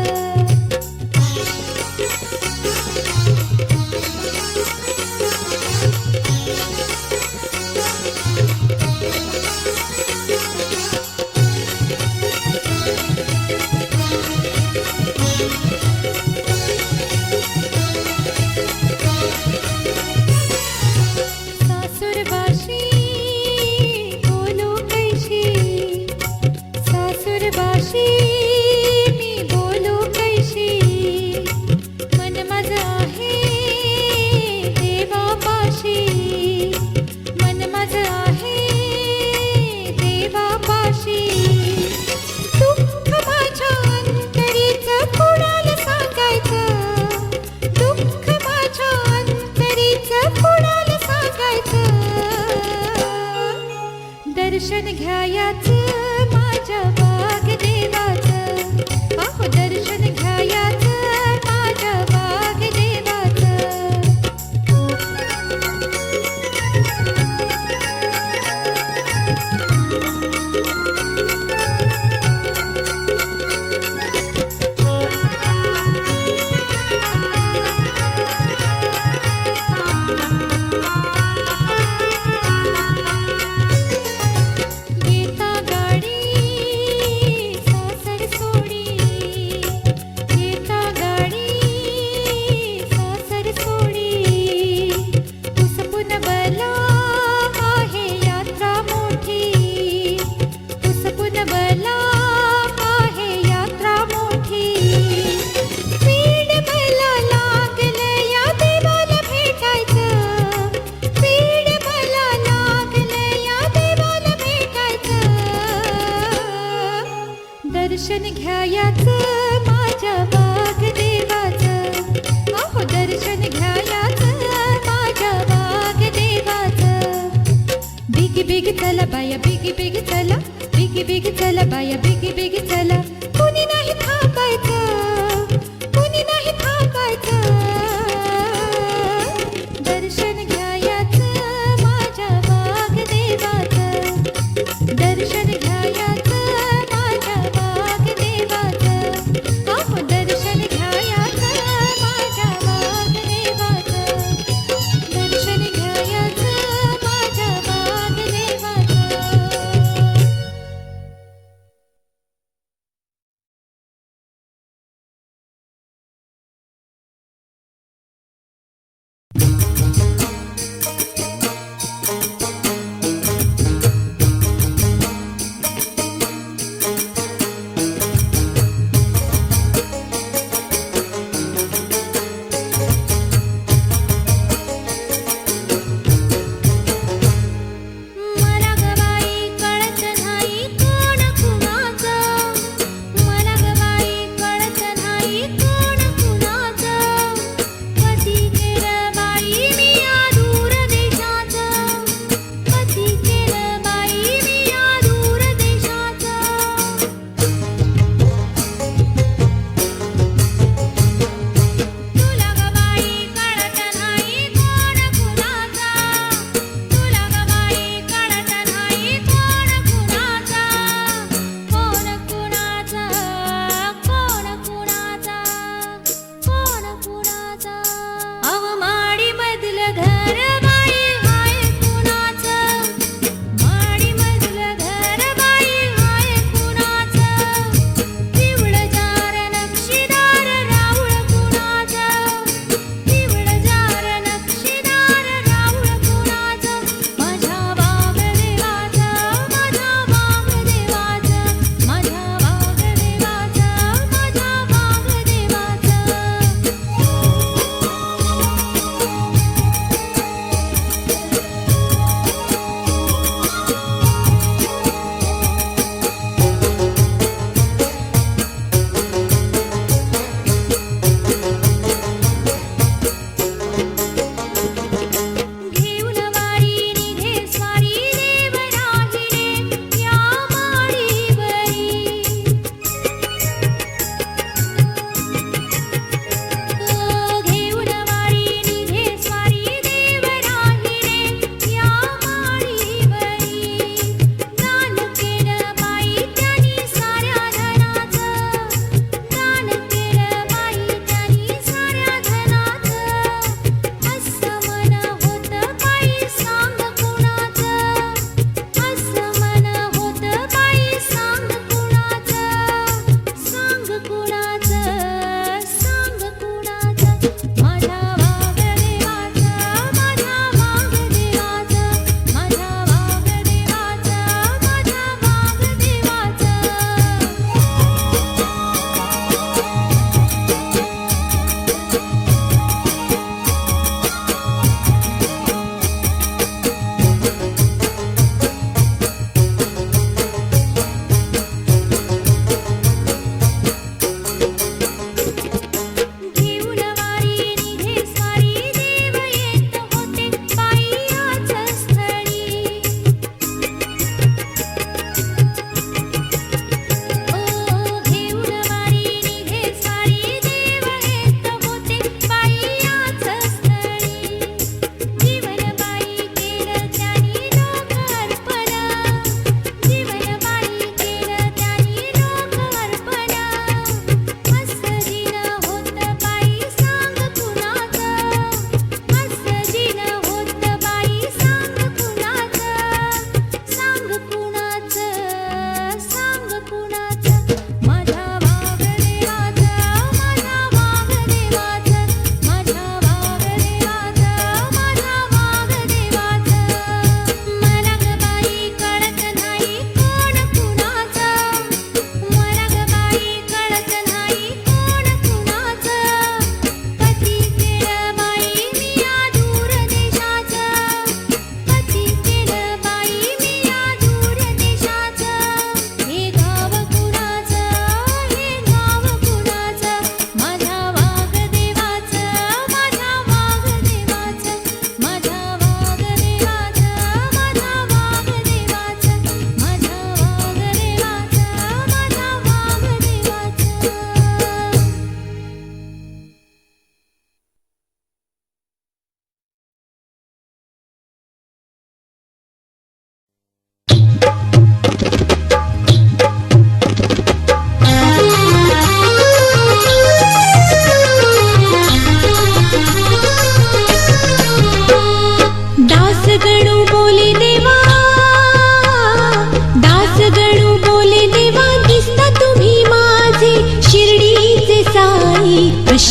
सासुरवाशी बोलू कैशी, सासुरवाशी मी बोलू कैशी. मन माझं आहे देवापाशी, मन माझं आहे देवापाशी. दुःख माझ्या अंतरीचं कोणाला सांगायचं, दुःख माझ्या अंतरीचं कोणाला सांगायचं. दर्शन घ्यायाचं माझ्या वाघदेवाचं, अहो दर्शन घ्यायाचं माझ्या वाघदेवाचं. येता गाडी सासर सोडी, येता गाडी सासर सोडी. पुसपुन बला आहे यात्रा मोठी, पुसपुन बला आहे यात्रा मोठी. पीड मला लागलं या देवाला भेटायचं, पीड मला लागलं या देवाला भेटायचं. दर्शन घ्यायाचं माझ्या वाघदेवाचं, अहो दर्शन घ्यायाचं माझ्या वाघदेवाचं. बिगी बिगी चला बाया, बिगी बिगी चला, बिगी बिगी चला बाया, बिगी बिगी चला. कोणी नाही थांबायचं, कोणी नाही थांबायचं.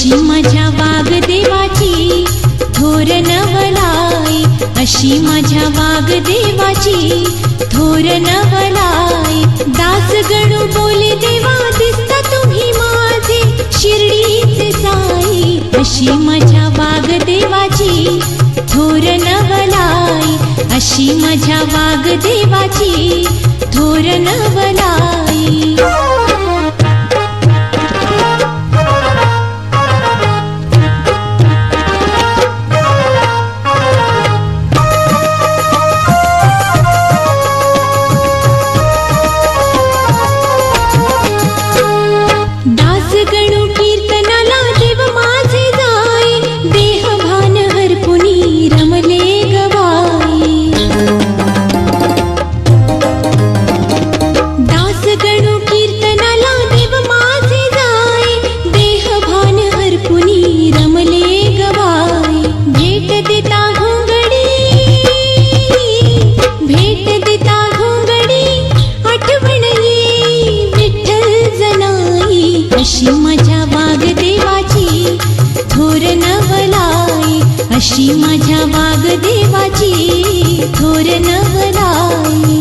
अशी माझ्या वागदेवाची थोर नवलाई, अशी माझ्या वागदेवाची थोर नवलाई. दास गणू बोले देवा दिसता तुम्ही माझे शिर्डीचे साई, अशी माझ्या वागदेवाची थोर नवलाई, अशी माझ्या वागदेवाची थोर नवलाई. अशी माझ्या वागदेवाची थोर नवलाई, अशी माझ्या वागदेवाची थोर नवलाई.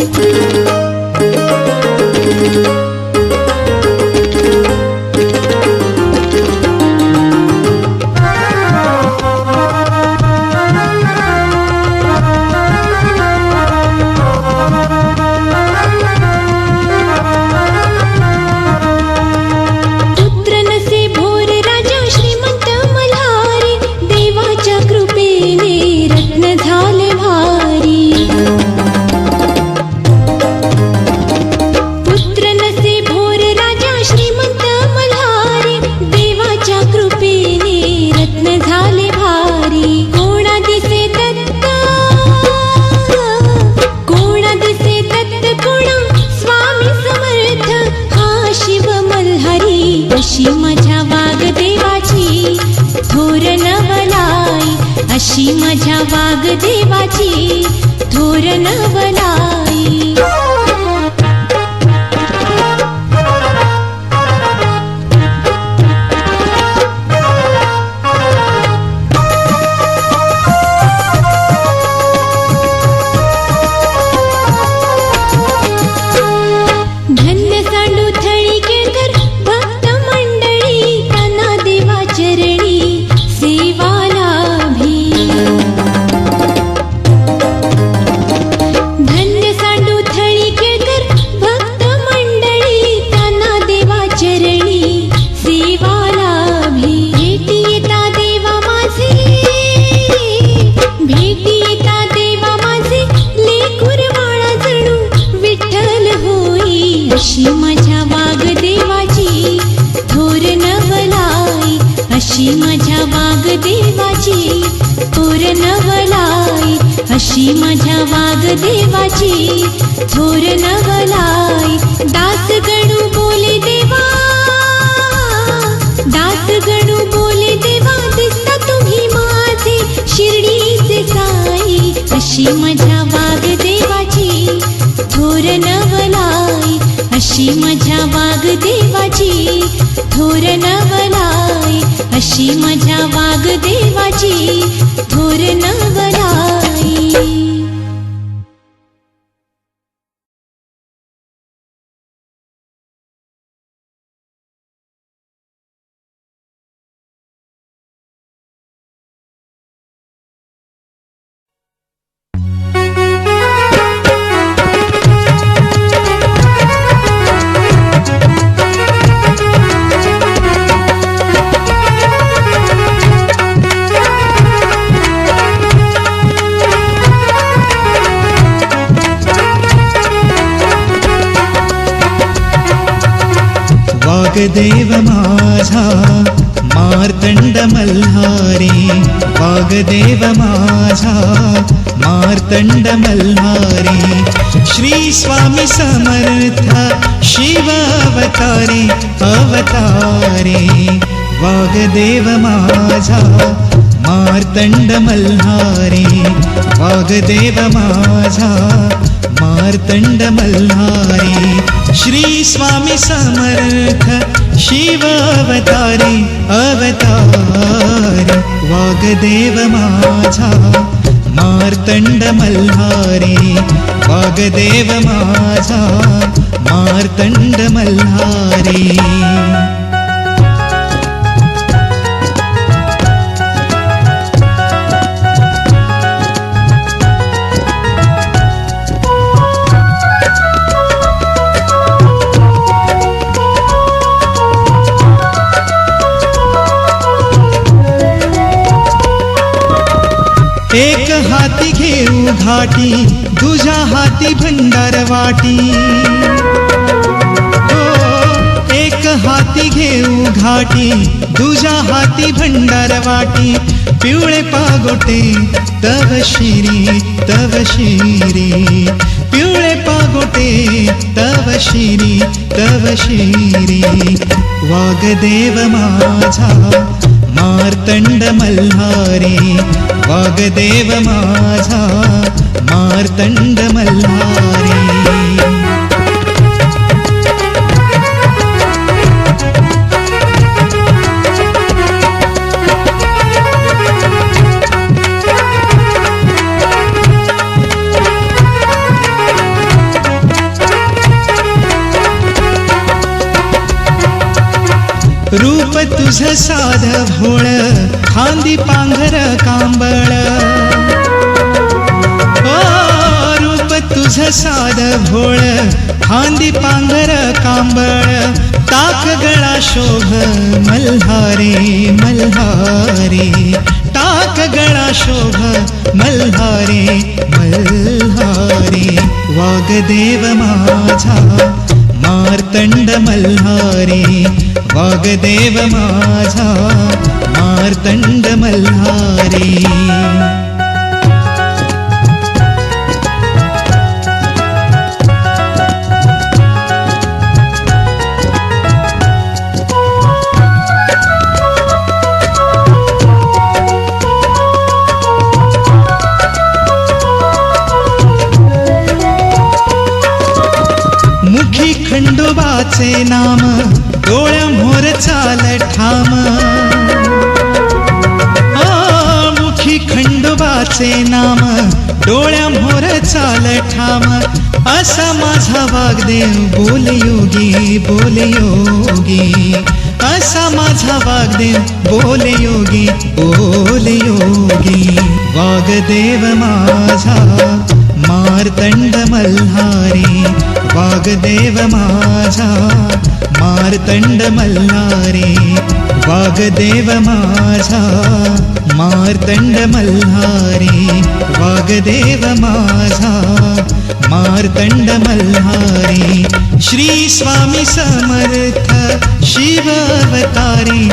अशी माझ्या वागदेवाची थोर नवलाई, अशी माझ्या वागदेवाची थोर नवलाई. धन्य सांडू थळी केळकर भक्त मंडळी, त्यांना देवा चरणी सेवा लाभी. धन्य सांडू थळी केळकर भक्त मंडळी, त्यांना देवा चरणी सेवा लाभी. भेटी येता देवा माझे, भेटी येता देवा माझे लेकूर बाळा जणू विठ्ठल होई. अशी माझ्या वागदेवाची थोर नवलाई, अशी माझ्या वागदेवाची थोर नवलाई, अशी माझ्या वागदेवाची थोर नवलाई. दास गणू बोले देवा, दास गणू बोले देवा दिसता तुम्ही माझे शिर्डीचे साई, अशी माझ्या वागदेवाची थोर नवलाई, अशी माझ्या वागदेवाची थोर नवलाई, अशी माझ्या वागदेवाची थोर नवलाई. वागदेव माझा मार्तंड मल्हारी, वागदेव माझा मार्तंड मल्हारी. श्री स्वामी समर्थ शिव अवतारे अवतारे. वागदेव माझा मार्तंड मल्हारी, वागदेव माझा मार्तंड मल्हारी. श्री स्वामी समर्थ शिव अवतारी अवतारी वागदेव माझा मार्तंड मल्हारी वागदेव माझा मार्तंड मल्हारी एक हाती घेऊ घाटी दुजा हाती भंडार वाटी हो एक हाती घेऊ घाटी दुजा हाती भंडार वाटी पिवळे पागोटे तव शिरी पिवळे पागोटे तव शिरी वागदेव माझा मार्तंड मल्हारी वागदेव माझा मार्तंड मल्हारी रूप तुझ साध भोळ खांदी पांघर कांबळ रूप तुझ साध भोळ खांदी पांघर कांबळ टाक गळा शोभ मल्हारी टाक गळा शोभ मल्हारी वागदेव माझा मार्तंड मल्हारी वागदेव माझा मार्तंड मल्हारी मुखी खंडोबाचे नाम डोळ्या मोर चाल ठाम मुखी खंडोबाचे नाम डोळ्या मोर चाल ठाम असा माझा वागदेव बोल योगी असा माझा वागदेव बोल योगी वागदेव माझा मार्तंड मल्हारी वागदेव माझा मार्तंड मल्हारी वागदेव माझा मार्तंड मल्हारी वागदेव माझा मार्तंड मल्हारी श्री स्वामी समर्थ शिव अवतारी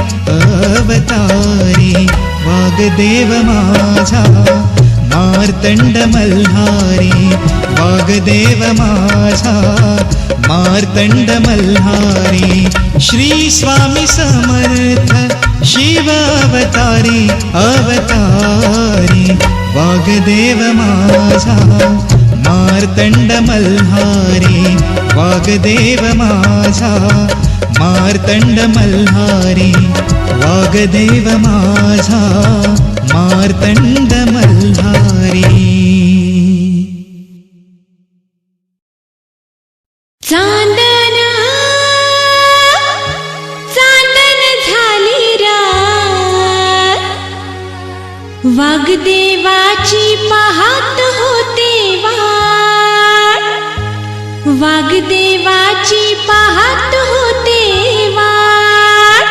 वागदेव माझा मार्तंड मल्हारी वागदेव माझा मार्तंड मल्हारी श्री स्वामी समर्थ शिव अवतारी वागदेव माझा मार्तंड मल्हारी वागदेव माझा मार्तंड मल्हारी वागदेव माझा मार्तंड मल्हारी चांदन झाली रात वागदेवाची पाहत होते वाट वागदेवाची पाहत होते वाट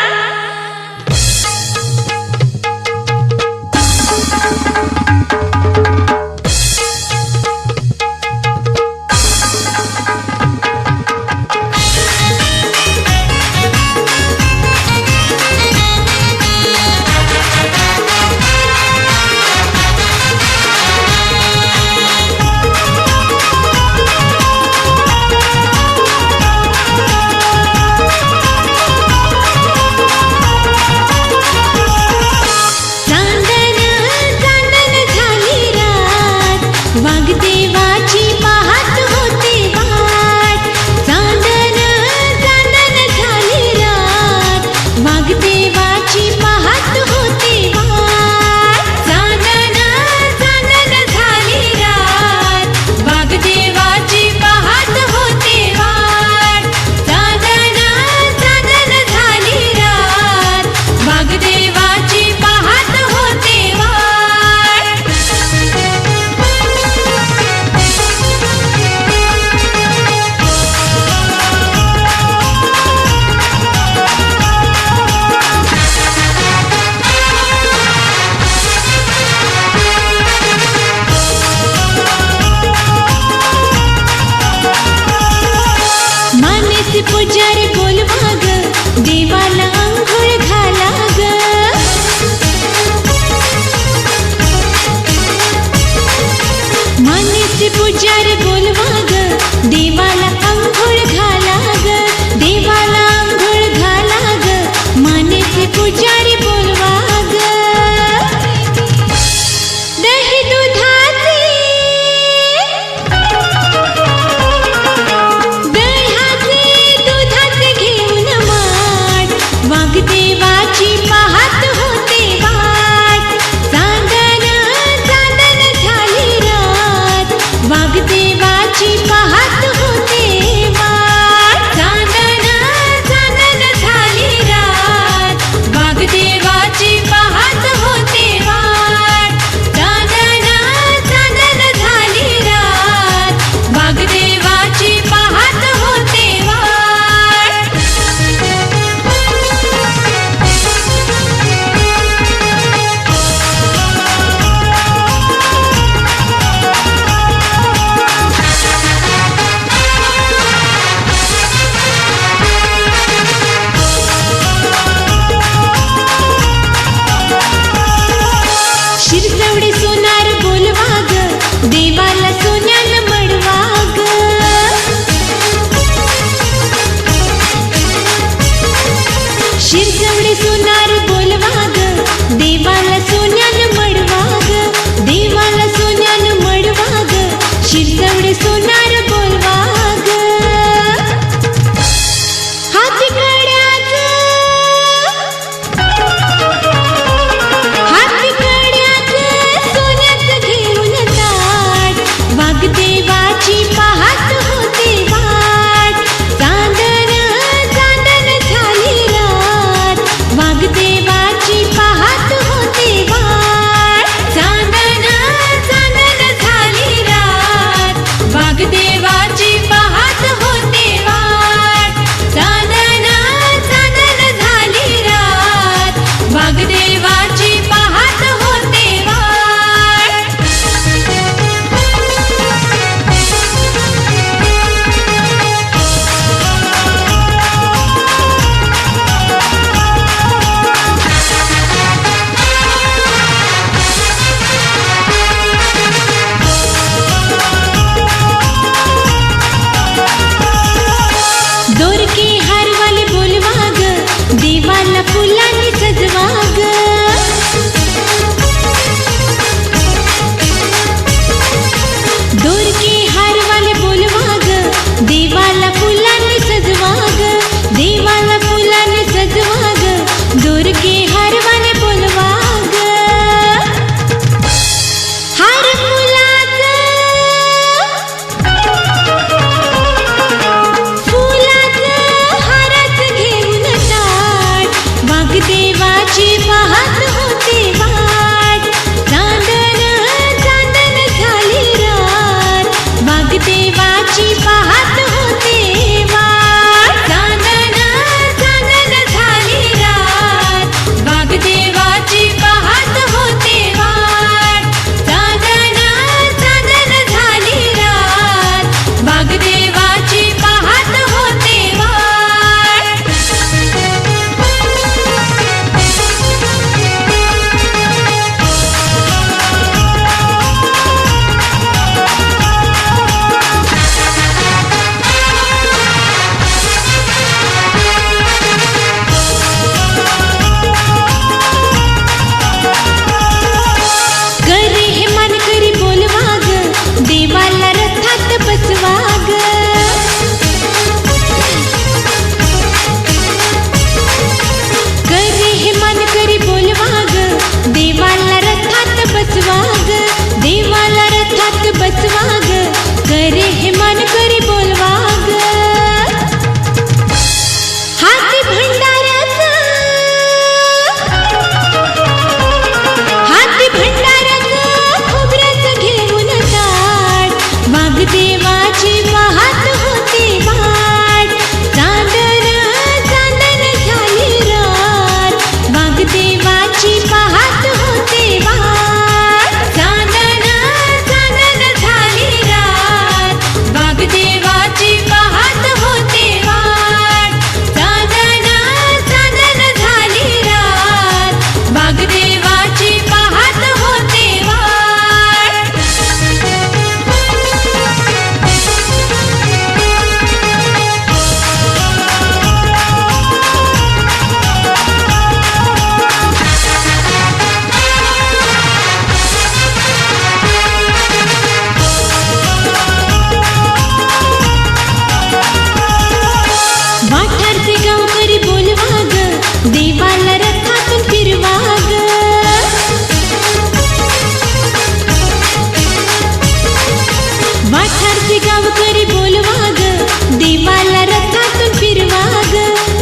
देवाला रथातून फिरवा ग,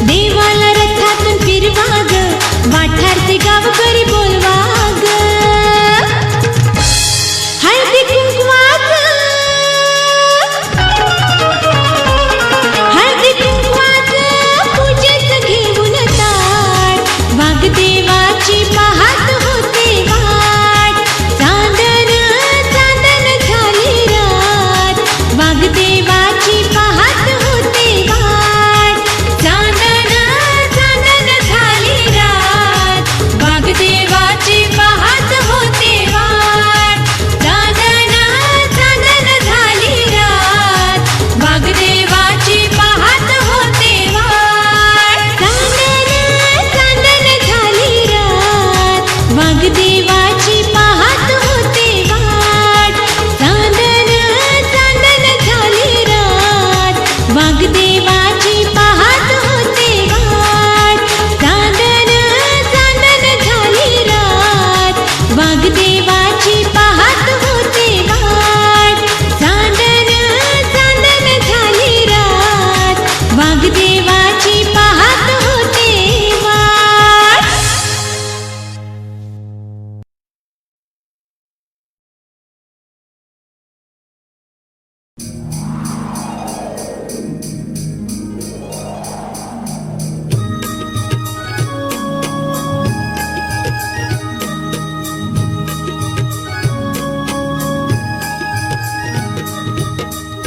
देवाला रथातून फिरवा ग, वाठारचे गावकरी बोलवा ग. हळदी कुंकवाचं, हळदी कुंकवाचं पूजेचं घेऊन ताट, वाघदेवाची पाहत होते वाट. चांदन चांदन झाली रात, वाघदेवाची पाहत होते वाट. चांदन चांदन झाली रात, वाघदेवाची पाहत होते वाट. चांदन चांदन झाली रात, वाघदेवाची पाहत होते वाट. चांदन चांदन झाली रात, वाघदेवाची पाहत होते वाट. चांदन चांदन झाली रात, वाघदेवाची पाहत होते वाट. चांदन चांदन झाली रात, वाघदेवाची पाहत होते वाट. चांदन चांदन झाली रात, वाघदेवाची पाहत होते वाट.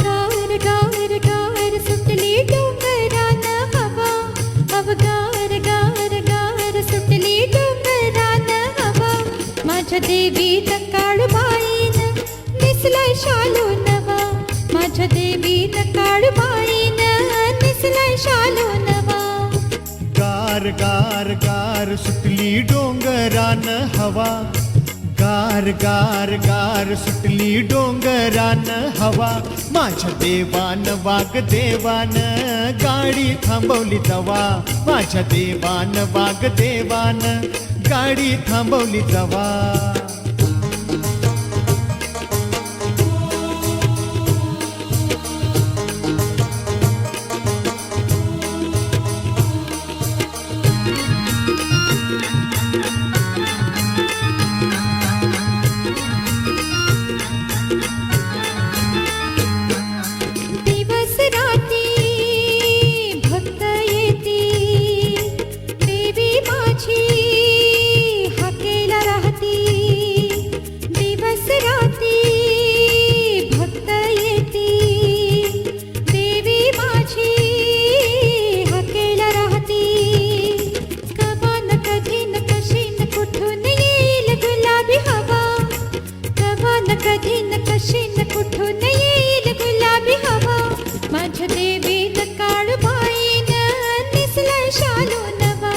गार गार गार सुटली डोंगरान हवा, अव गार गार गार सुटली डोंगरान हवा. माझ्या देवीत काळबाईन निसलाय शालू नवा, माझ्या देवीत काळबाईन निसलाय शालू नवा. गार गार गार सुटली डोंगरान हवा, गार गार गार सुटली डोंगरान हवा. माझ्या देवान वाघदेवान गाडी थांबवली जवा, माझ्या देवान वाघदेवान गाडी थांबवली जवा. दिवस राती भक्त येती, देवी माझी हाकेला राहती. दिवस राती भक्त येती, देवी माझी हाकेला राहती. कवा न कधी न कशी न कुठून येईल गुलाबी हवा, कवा न कधी न कशी न कुठून येईल गुलाबी हवा. माझ्या देवीत काळबाईन निसलाय शालू नवा,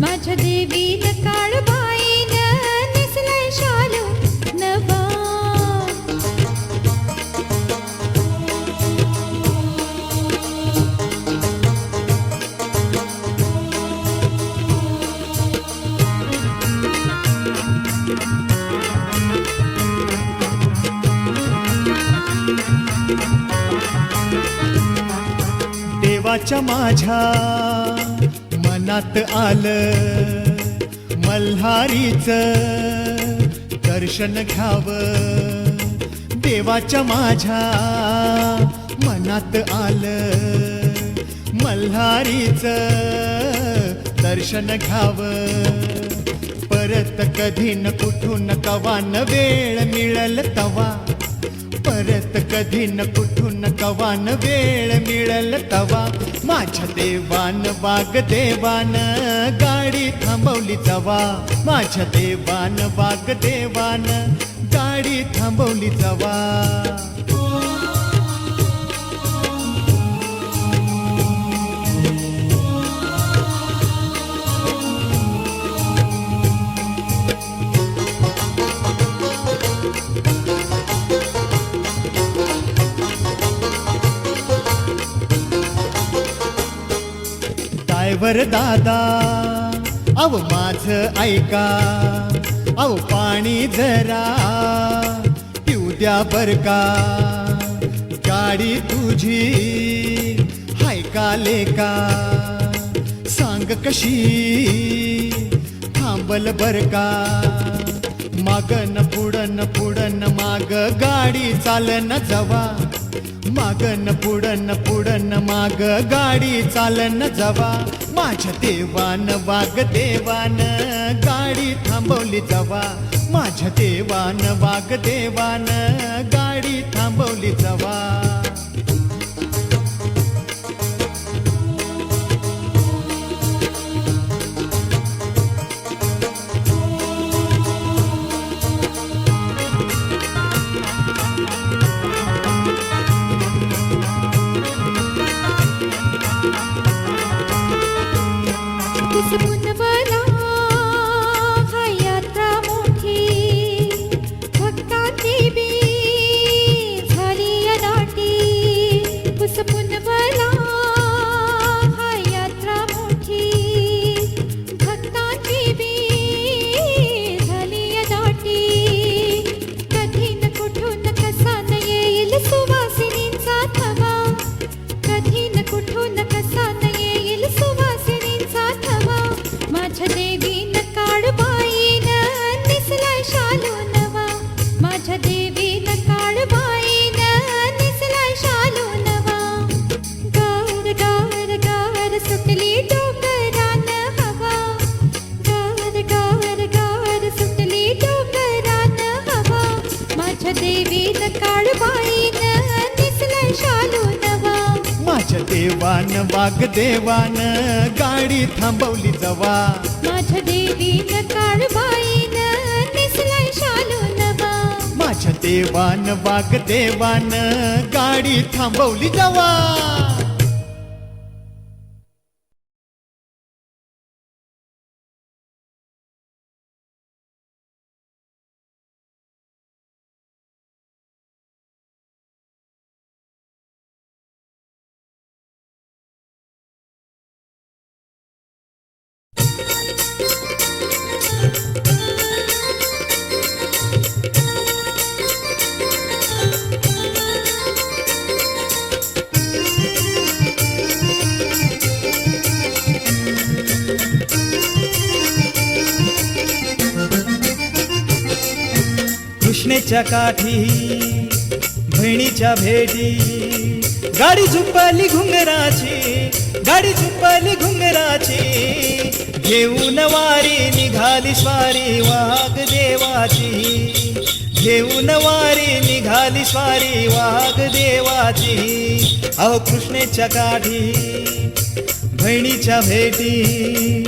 माझ्या देवीत काळबाईन निसलाय शालू नवा. देवाच्या माझ्या मनात आलं, मल्हारीचं दर्शन घ्यावं. देवाच्या माझ्या मनात आलं, मल्हारीचं दर्शन घ्यावं. परत कधी न कुठून कवा न वेळ मिळल तवा, परत कधी न कुठून कवा न वेळ मिळल तवा. माझ्या देवान वाघदेवान गाडी थांबवली जवा, माझ्या देवान वाघदेवान गाडी थांबवली जवा. ड्रायव्हर दादा अव माझ ऐका, अव पाणी जरा पिऊ द्या बर का. गाडी तुझी का लेका सांग कशी थांबल बर का मागन पुढन माग गाडी चालन जवा मागन पुढन माग गाडी चालन जवा माझ्या देवान वाग देवान गाडी थांबवली जवा माझ्या देवान वाग देवान गाडी थांबवली जवा पुनवला हा यात्रा मोठी भक्तांची बी झाली या दाटी पुनवला हा यात्रा मोठी भक्तांची बी झाली या दाटी कधी न कुठून कसा न येईल सुवासिनींचा थवा कधी न कुठून कसा न येईल सुवासिनींचा थवा माझ्या देवीन काळबाईन निसलाय शालू नवा माझ्या देवीन काळबाईन निसलाय शालू नवा गार गार गार सुटली डोंगरान हवा गार गार गार सुटली डोंगरान हवा माझ्या देवीन काळबाईन निसलाय शालू नवा माझ्या देवान वाग देवान गाडी थांबवली जवा माझ्या देवीन काळबाईन निसलाय शालू नवा माझ्या देवान वाग देवान गाडी थांबवली जवा कृष्णेच्या काठी बहिणीच्या भेटी गाडी झुंपली घुंगराची गाडी झुंपली घुंगराची घेऊन वारी निघाली स्वारी वाघ देवाची घेऊन वारी निघाली स्वारी वाघ देवाची अहो कृष्णेच्या काठी बहिणीच्या भेटी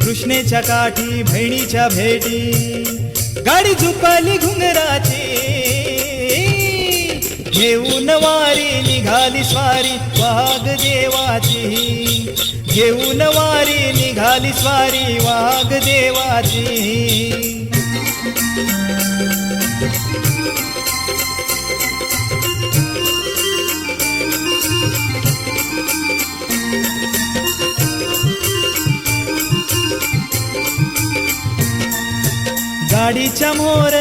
कृष्णेच्या काठी बहिणीच्या भेटी गाडी झुंपली घुंगराची घेऊन वारी निघाली स्वारी वाघ देवाची घेऊन वारी निघाली स्वारी वाघ देवाची गाडीच्या मोर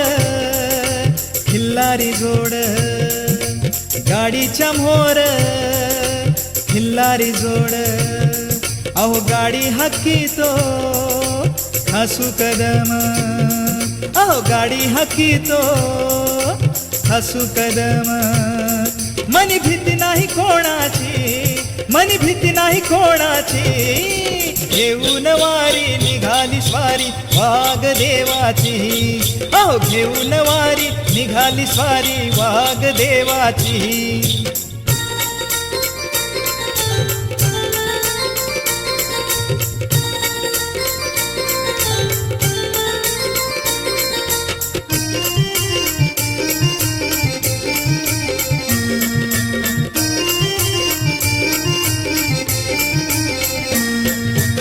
खिल्लारी जोड गाडीच्या मोर खिल्लारी जोड अहो गाडी हक्कीतो हसू कदम अहो गाडी हक्कीतो हसू कदम मनी भीती नाही कोणाची मनी भीती नाही कोणाची घेऊन वारी निघाली स्वारी वाघ देवाची अहो घेऊन वारी निघाली स्वारी वाघ देवाची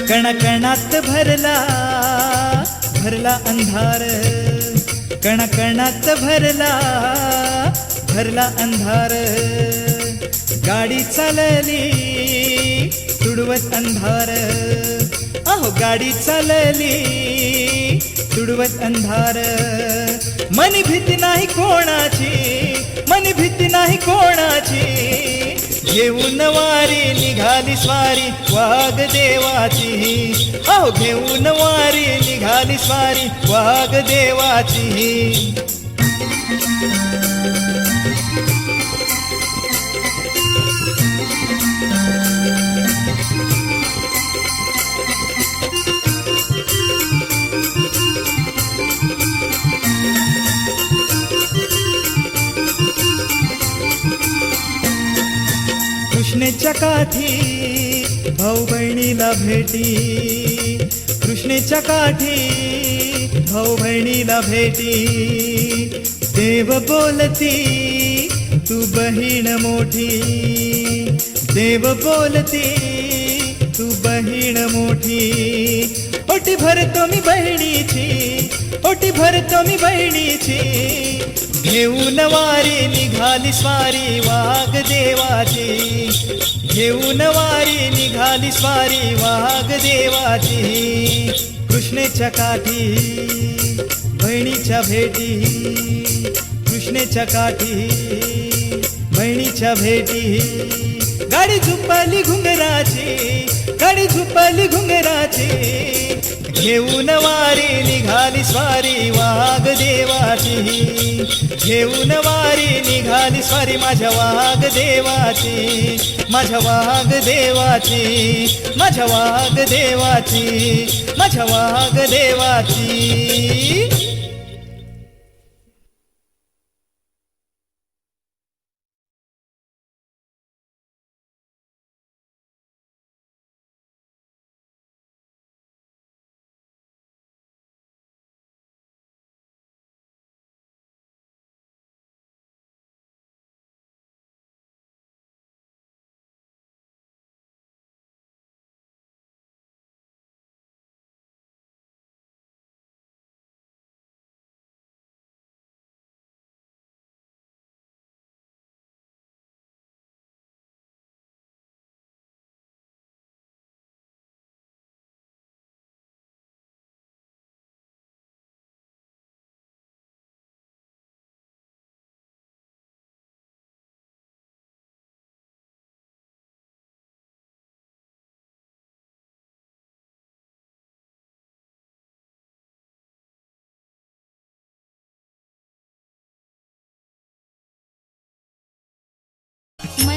कणकणात भरला भरला अंधार कणकणात भरला भरला अंधार गाडी चालली तुडवत अंधार अहो गाडी चालली तुडवत अंधार मनी भीती नाही कोणाची मनी भीती नाही कोणाची घेऊन वारी निघाली स्वारी वाघ देवाची अहो घेऊन वारी निघाली स्वारी वाघ देवाची कृष्णेच्या काठी भाऊ बहिणीला भेटी कृष्णेच्या काठी भाऊ बहिणीला भेटी देव बोलती तू बहीण मोठी देव बोलती तू बहीण मोठी ओटी भरतो मी बहिणीची ओटी भरतो मी बहिणीची घेऊन वारी निघाली स्वारी वाघ देवाची घेऊन वारी निघाली स्वारी वाघ देवाची कृष्णेच्या काठी बहिणीच्या भेटी कृष्णेच्या काठी बहिणीच्या भेटी गाडी झुपली घुंगराची गाडी झुपली घुंगराची घेऊन वारी निघाली स्वारी वाघ देवाची घेऊन वारी निघाली स्वारी माझ्या वाघ देवाची माझ्या वाघ देवाची माझ्या वाघ देवाची माझ्या वाघ देवाची मन